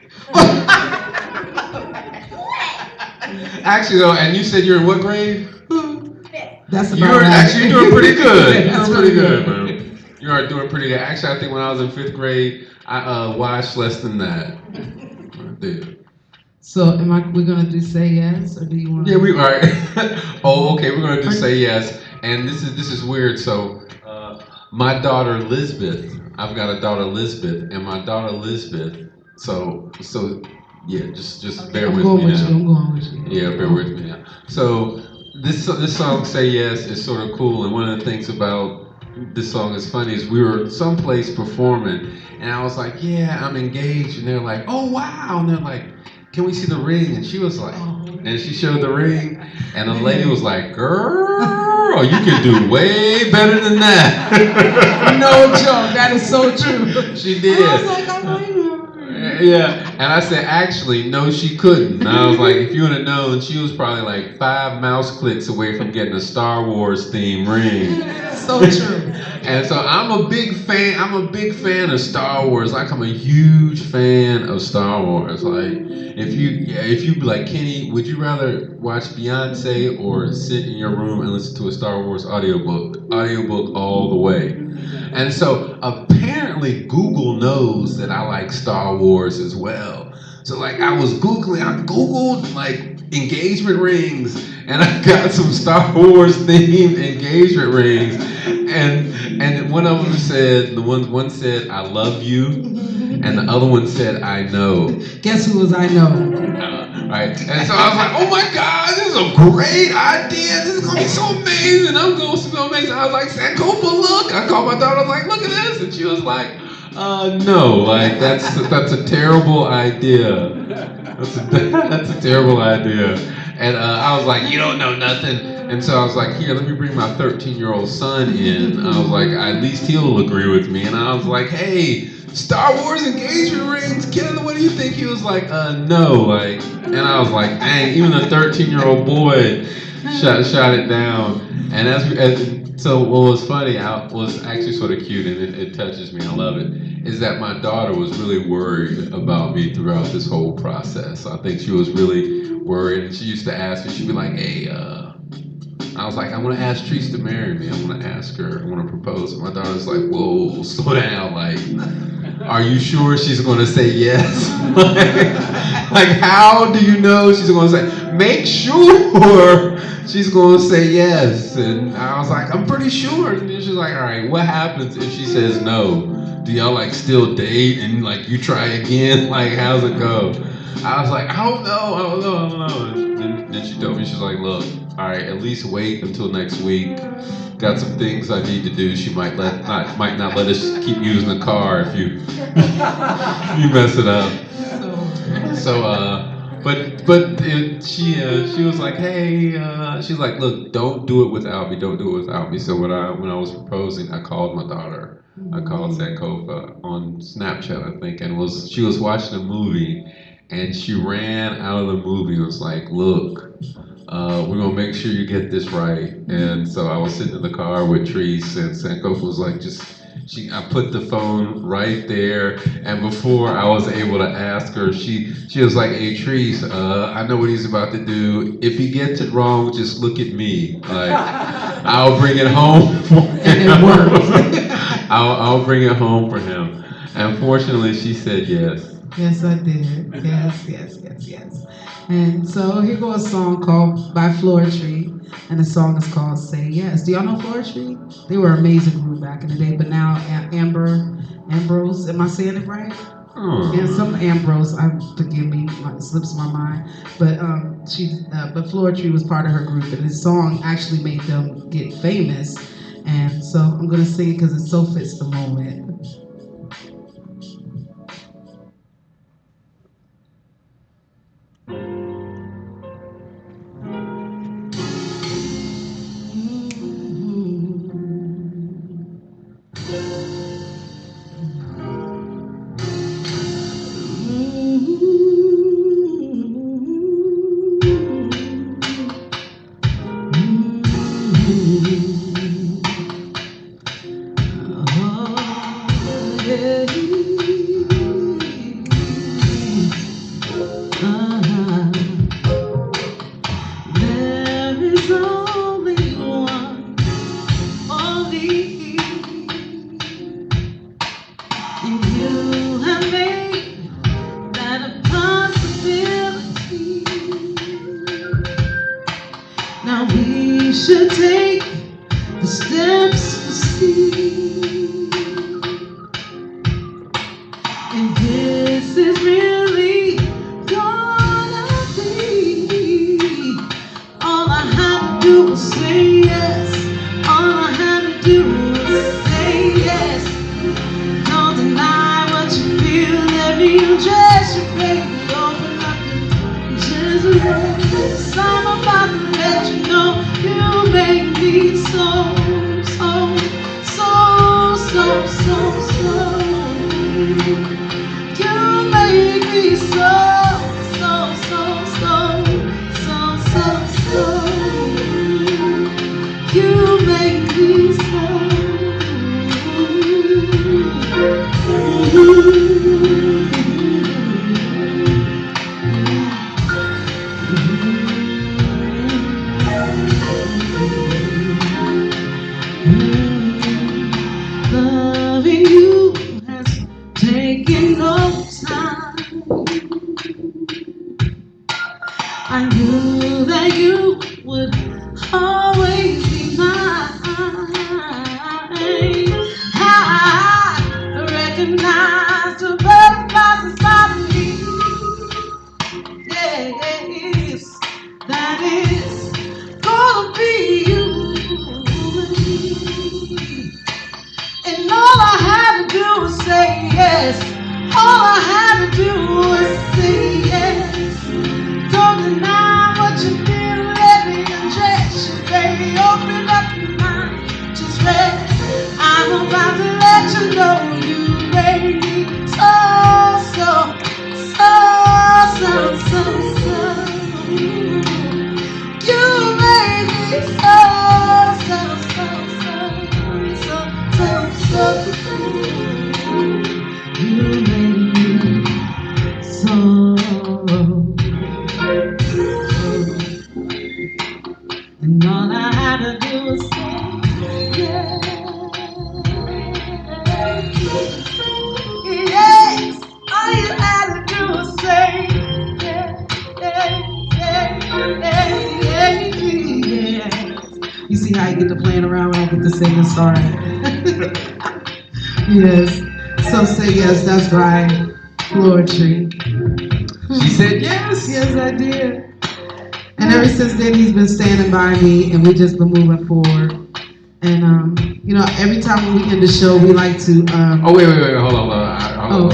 Actually, though, and you said you're in what grade? 5th. That's about You're right. actually doing pretty good. You're That's doing pretty really good, man. You are doing pretty good. Actually, I think when I was in 5th grade, I washed less than that. I did. So, we're gonna do say yes, or do you want? Yeah, we are. Oh, okay. We're gonna just say yes. And this is weird. So, my daughter Lisbeth. I've got a daughter Lisbeth, and my daughter Lisbeth. So yeah. Just bear I'm with going me with now. you. I'm going with you. Yeah, bear with me now. So this song "Say Yes" is sort of cool, and one of the things about this song is funny is we were someplace performing, and I was like, "Yeah, I'm engaged," and they're like, "Oh wow," and they're like, "Can we see the ring?" And she was like, and she showed the ring, and the lady was like, "Girl, you can do way better than that." No joke. That is so true. She did. I was like, I like her. Yeah, and I said, actually, no, she couldn't. And I was like, if you would have known, she was probably like 5 mouse clicks away from getting a Star Wars themed ring. So true. And so I'm a big fan. I'm a big fan of Star Wars. Like I'm a huge fan of Star Wars. Like if you be like, Kenny, would you rather watch Beyonce or sit in your room and listen to a Star Wars audiobook? Audiobook all the way. And so apparently Google knows that I like Star Wars as well. So like I Googled like engagement rings, and I got some Star Wars themed engagement rings, and one of them said, one said I love you, and the other one said I know. Guess who was I know? Right, and so I was like, oh my God, this is a great idea. This is gonna be so amazing. I'm going to be so amazing. I was like, Sankofa, look. I called my daughter. I was like, look at this, and she was like, No, like that's a terrible idea. That's a terrible idea. And I was like, you don't know nothing. And so I was like, here, let me bring my 13-year-old son in. I was like, at least he'll agree with me. And I was like, hey, Star Wars engagement rings, Ken, what do you think? He was like, no, like, and I was like, dang, even a 13-year-old boy shot it down. And so what was funny, was actually sort of cute, and it touches me. I love it. Is that my daughter was really worried about me throughout this whole process. I think she was really worried, and she used to ask me. She'd be like, "Hey, I was like, I want to ask Treese to marry me. I want to ask her. I want to propose." And my daughter's like, "Whoa, slow down. Like, are you sure she's going to say yes? like, how do you know she's going to say? Make sure she's going to say yes." And I was like, "I'm pretty sure." And then she's like, "All right, what happens if she says no? Do y'all like still date and like you try again? Like, how's it go?" I was like, I don't know. And then she told me, she's like, "Look, all right, at least wait until next week. Got some things I need to do. She might not let us keep using the car if you you mess it up." So, she was like, "Hey," she's like, "Look, don't do it without me. Don't do it without me." So when I was proposing, I called my daughter. I called Sankofa on Snapchat, I think, and she was watching a movie, and she ran out of the movie and was like, "Look, we're gonna make sure you get this right." And so I was sitting in the car with Treese, and Sankofa was like, I put the phone right there, and before I was able to ask her, she was like, "Hey Treese, I know what he's about to do. If he gets it wrong, just look at me. Like, I'll bring it home for him. I'll bring it home for him." And fortunately, she said yes. Yes, I did. Yes. And so here goes a song called by Tree, and the song is called "Say Yes." Do y'all know Tree? They were an amazing group back in the day, but now Ambrose, am I saying it right? Yeah, some Ambrose. Forgive me, it slips my mind. But but Tree was part of her group, and this song actually made them get famous. And so I'm gonna sing it because it so fits the moment. Now we should take the steps to see if this is really gonna be. All I had to do was say yes. All I had to do was say yes. Don't deny what you feel. Let me undress you, baby. Open up and just let. I'm about to let you know you make me so. You make me so. You make me Loving you has taken no time. I knew that you would always be mine. I recognize the butterflies inside of me. Yes, that is gonna be you and me. And all I had to do was say all I had to do was say yes. Don't deny what you feel, let me undress you, baby. Open up your mind, just rest. I'm about to let you know you made me so. You made me so. You made me so. And all I had to do was say yes. Yes, all you had to do was say yes. You see how you get to playing around when I get to sing and sorry. Yes. So say yes, that's right. Poetry. She said yes. Yes, I did. And ever since then, he's been standing by me, and we just been moving forward. And every time when we end the show, we like to. Oh wait, hold on.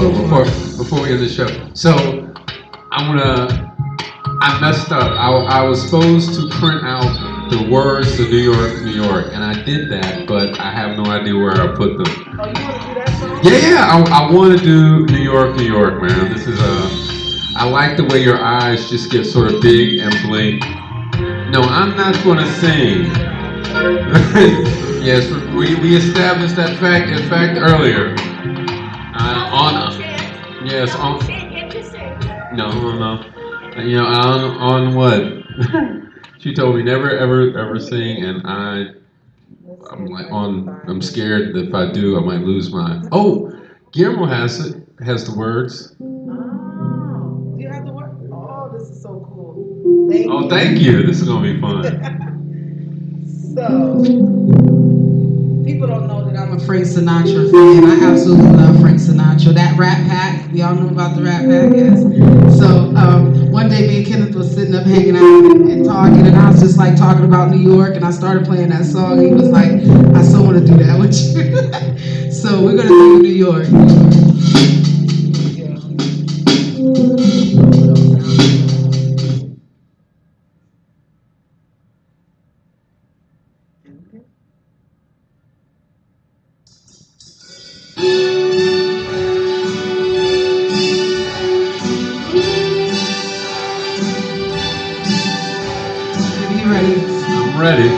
Before we end the show, so I messed up. I was supposed to print out the words to New York, and I did that, but I have no idea where I put them. Oh, you want to do that song? Yeah, I want to do New York, man. This is I like the way your eyes just get sort of big and blink. No, I'm not going to sing. Yes, we established that fact. In fact, earlier. On what? She told me never ever sing, and I'm scared that if I do, I might lose mine. Oh, Guillermo has the words. Oh, do you have the word? Oh, this is so cool. Thank you. This is gonna be fun. So, people don't know that I'm a Frank Sinatra fan. I absolutely love Frank Sinatra. That Rat Pack, y'all know about the Rat Pack, yes? So, one day me and Kenneth was sitting up hanging out and talking, and I was just like talking about New York, and I started playing that song, and he was like, I so want to do that with you. So, we're going to do New York. I'm ready.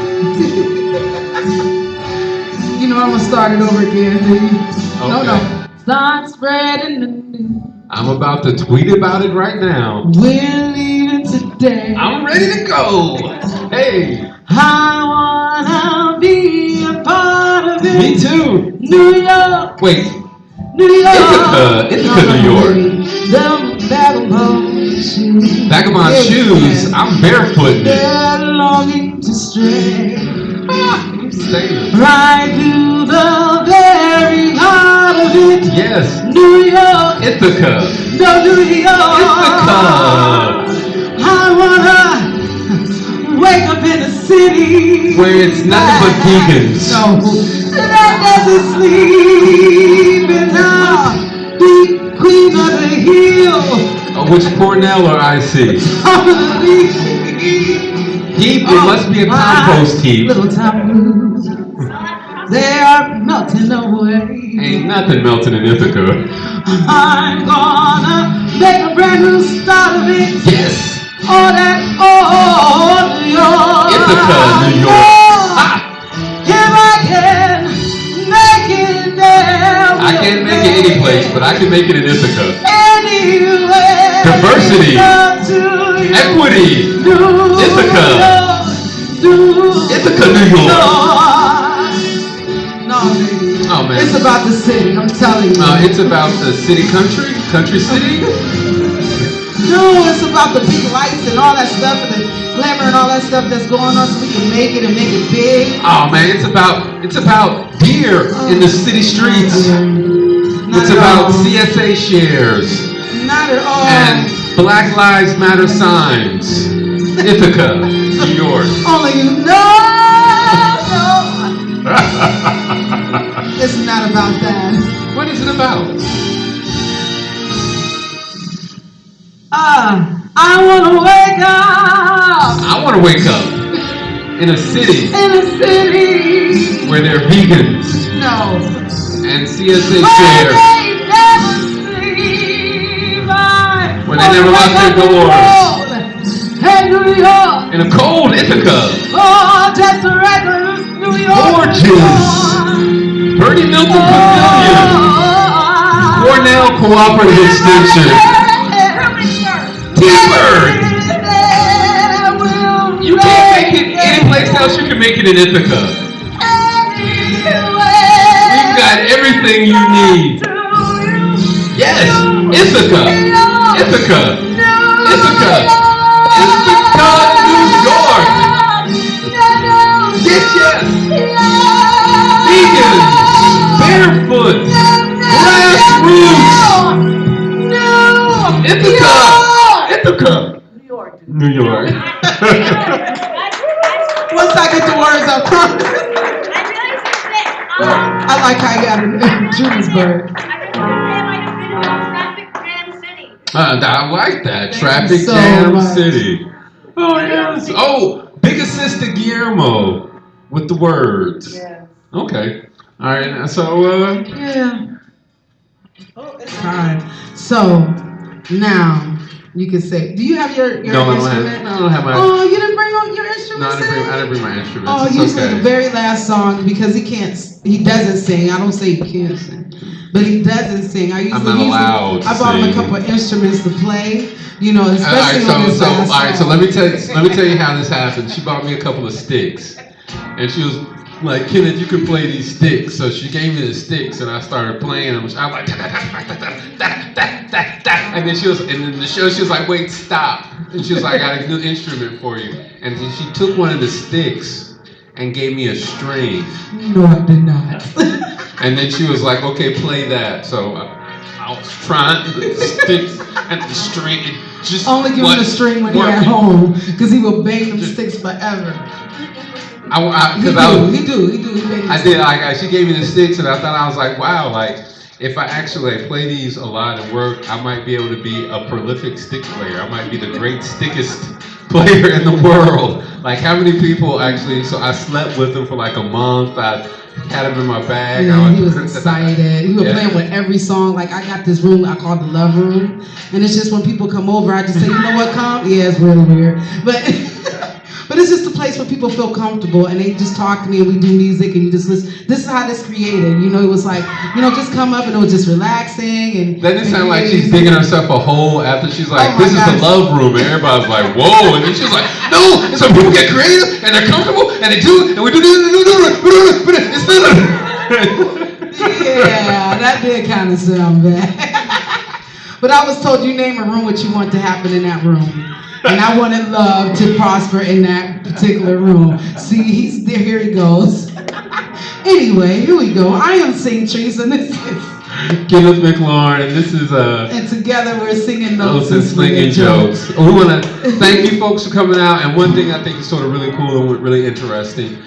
You know I'm gonna start it over again, baby. Okay. No. Start spreading the news. I'm about to tweet about it right now. We're leaving today. I'm ready to go. Hey. I wanna be a part of it. Me too. New York. Wait. New York. Ithaca, New York. The vagabond shoes. Vagabond shoes. I'm barefooting it. They're longing to stray. Stay. Right to the very heart of it. Yes. New York. Ithaca. No, New York. Ithaca. I wanna wake up in a city where it's nothing but vegans. No, that doesn't sleep in the queen of the hill. Which Cornell or IC? Heap, it must be a compost heap. Little top blues, they are melting away. Ain't nothing melting in Ithaca. I'm gonna make a brand new start of it. Yes. All that old New York. Ithaca, New York. If I can make it there. I can't make it any place, but I can make it in Ithaca. Anywhere. Diversity. Equity. Ithaca. Ithaca, New York. No, baby. Oh, man. It's about the city, I'm telling you. It's about the city country city? No, it's about the big lights and all that stuff and the glamour and all that stuff that's going on so we can make it and make it big. Oh man, it's about beer in the city streets. It's about CSA shares. Not at all. And Black Lives Matter signs. Ithaca, New York. Only you know. It's not about that. What is it about? I wanna wake up I want to wake up in a city in a city. where there are vegans No. and CSA Where share, they never sleep. I where they wanna never lock wake their up in doors, cold. Hey, New York. in a cold Ithaca. Oh, just a regular New York. Gorgeous. Bernie Milton Pavilion. Cornell Cooperative Extension. T-Bird. You can't make it any place else. You can make it in Ithaca. We've got everything you need. Yes, Ithaca. Ithaca. Ithaca. Ithaca, New York. Yes, yes. Vegans. Barefoot. Grassroots. Ithaca. Ithaca. New York. Once I get the words up, I like how you got it in Juliusburg. I like that. Traffic so Jam much. City. Oh, yes. Oh, Big Sister Guillermo with the words. Okay. All right. So, Yeah. Oh, it's time. So now you can say, do you have your no, I instrument? don't have my. Oh, you didn't bring on your instrument? No, I didn't bring my instruments. Oh, It's usually okay. the very last song, because he doesn't sing. I don't say he can't sing, but he doesn't sing. I'm not allowed to I bought him a sing. couple of instruments to play. You know, All right, especially on this last all right. So song. let me tell you how this happened. She bought me a couple of sticks, and she was like, "Kenneth, you can play these sticks." So she gave me the sticks, and I started playing them. I was like, da, da, da, da, da, da, da, da, da. And then the show, she was like, "Wait, stop!" And she was like, "I got a new instrument for you." And then she took one of the sticks and gave me a string. No, I did not. And then she was like, "Okay, play that." So I was trying the sticks and the string. It just Only give him the string when he's at home, because he will bang them sticks forever. He do. He bang I them did. She gave me the sticks, and I thought, I was like, wow, like if I actually play these a lot and work, I might be able to be a prolific stick player. I might be the great stickest player in the world. Like how many people actually? So I slept with him for like a month. I had him in my bag. Yeah, he was excited. He was playing with every song. Like I got this room I call the love room, and it's just when people come over, I just say, you know what, come? Yeah, it's really weird, but but it's just a place where people feel comfortable and they just talk to me and we do music and you just listen. This is how this created. You know, it was like, you know, just come up and it was just relaxing and. Doesn't it sound like she's digging herself a hole after she's like, Oh my this is the gosh. love room, and everybody's like, whoa, and then she's like, no, and so people get creative and they're comfortable and they do, and we do this, it's Yeah, that did kind of sound bad. But I was told you name a room what you want to happen in that room. And I wanted love to prosper in that particular room. See, he's there, here he goes. Anyway, here we go. I am Snsjcap, and this is Kenneth McLaurin, and this is and together we're singing notes and slinging jokes. We want to thank you folks for coming out, and one thing I think is sort of really cool and really interesting,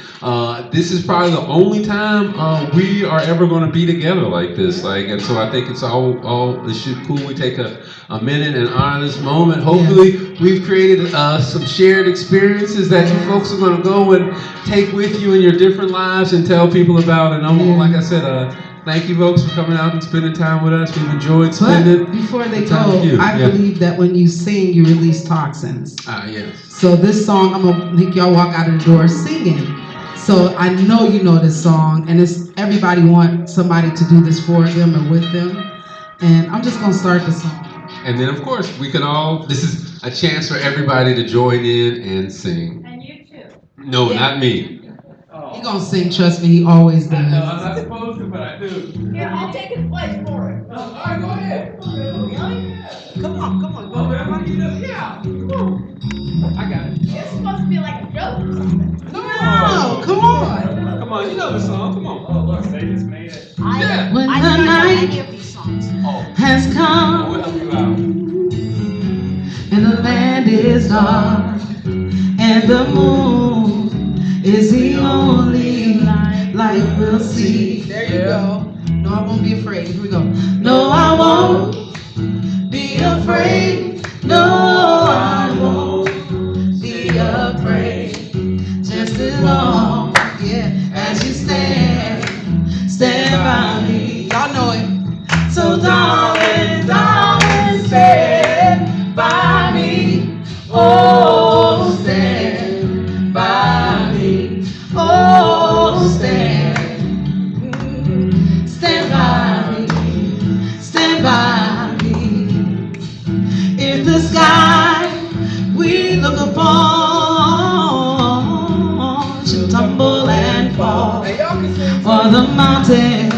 this is probably the only time we are ever going to be together like this. And so I think it's it should cool. We take a minute and honor this moment. Hopefully we've created some shared experiences that you folks are going to go and take with you in your different lives and tell people about. And like I said, thank you folks for coming out and spending time with us. We've enjoyed spending. But before they the time with go, you. I believe that when you sing, you release toxins. Yes. So this song, I'm gonna make y'all walk out of the door singing. So I know you know this song, and it's everybody wants somebody to do this for them and with them. And I'm just gonna start the song. And then, of course, this is a chance for everybody to join in and sing. And you too. No, not me. He gonna sing, trust me, he always does. I'm not supposed to, but I do. Here, I'll take his place for it. All right, go ahead. Come on, go. Yeah. I got it. It's supposed to be like a joke or something. No, come on. Come on, you know the song. Come on. Oh, look, they just made it. Yeah. When I the don't know any night of these songs. has We'll come help you out. and the land is dark and the moon is the only light we'll see. There you go. No, I won't be afraid. Here we go. No, I won't be afraid. No, I won't be afraid. Just as long, yeah, as you stand by me. Y'all know it. So darling, darling, stand by me. Oh, stand by me. Oh, stand by me. Stand by me. If the sky we look upon should tumble and fall, or the mountain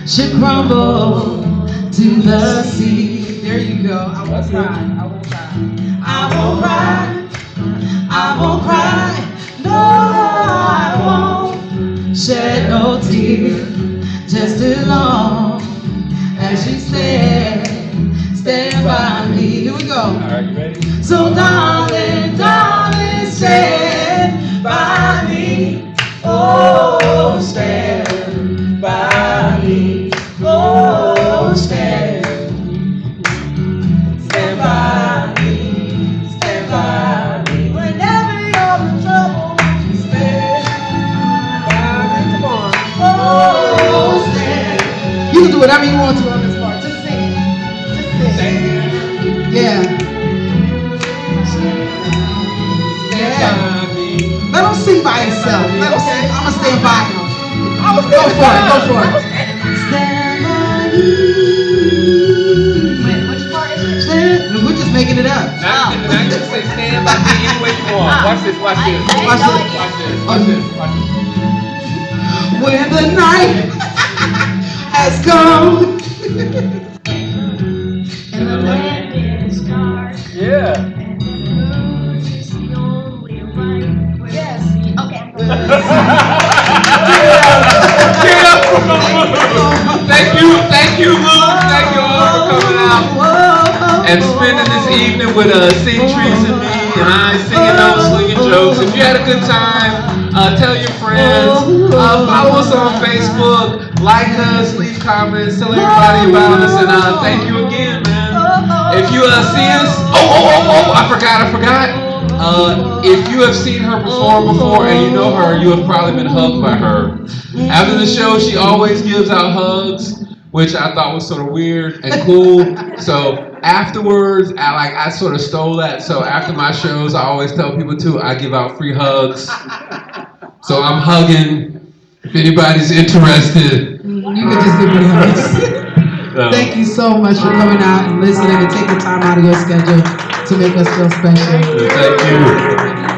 should crumble to the sea. There you go. I won't cry. I won't cry. I won't cry. I won't cry. No, I won't shed no tear. Just as long as you stand by me. Here we go. All right, you ready? So darling, darling, stand by me. Oh, stand by me. Oh, stand by me. Stand by me. Whenever you're in trouble, stand by me. Come on. Oh, stand. You can do whatever you want to on this part. Just sing it. Just sing it. Yeah. Let him sing by himself. Let him sing. I'm gonna stand by him. Go for it. Go for it. Stand by me. Wait, which part is it? We're just making it up. Now you can say stand by me any way you want. Watch this, watch this. I Watch have no this. idea. Watch this, watch this, watch this. When the night has come And the land is dark. Yeah. And the moon is the only light. Yes. Okay. Get up from the moon. Thank you, Luke. Thank you all for coming out and spending this evening with Sing Trees and me and I singing out, slinging jokes. If you had a good time, tell your friends, follow us on Facebook, like us, leave comments, tell everybody about us, and thank you again, man. If you see us, I forgot. If you have seen her perform before and you know her, you have probably been hugged by her. After the show, she always gives out hugs, which I thought was sort of weird and cool. So afterwards, I sort of stole that. So after my shows, I always tell people too, I give out free hugs. So I'm hugging. If anybody's interested, You can just give me hugs. Thank you so much for coming out and listening and taking time out of your schedule to make us feel special. Thank you.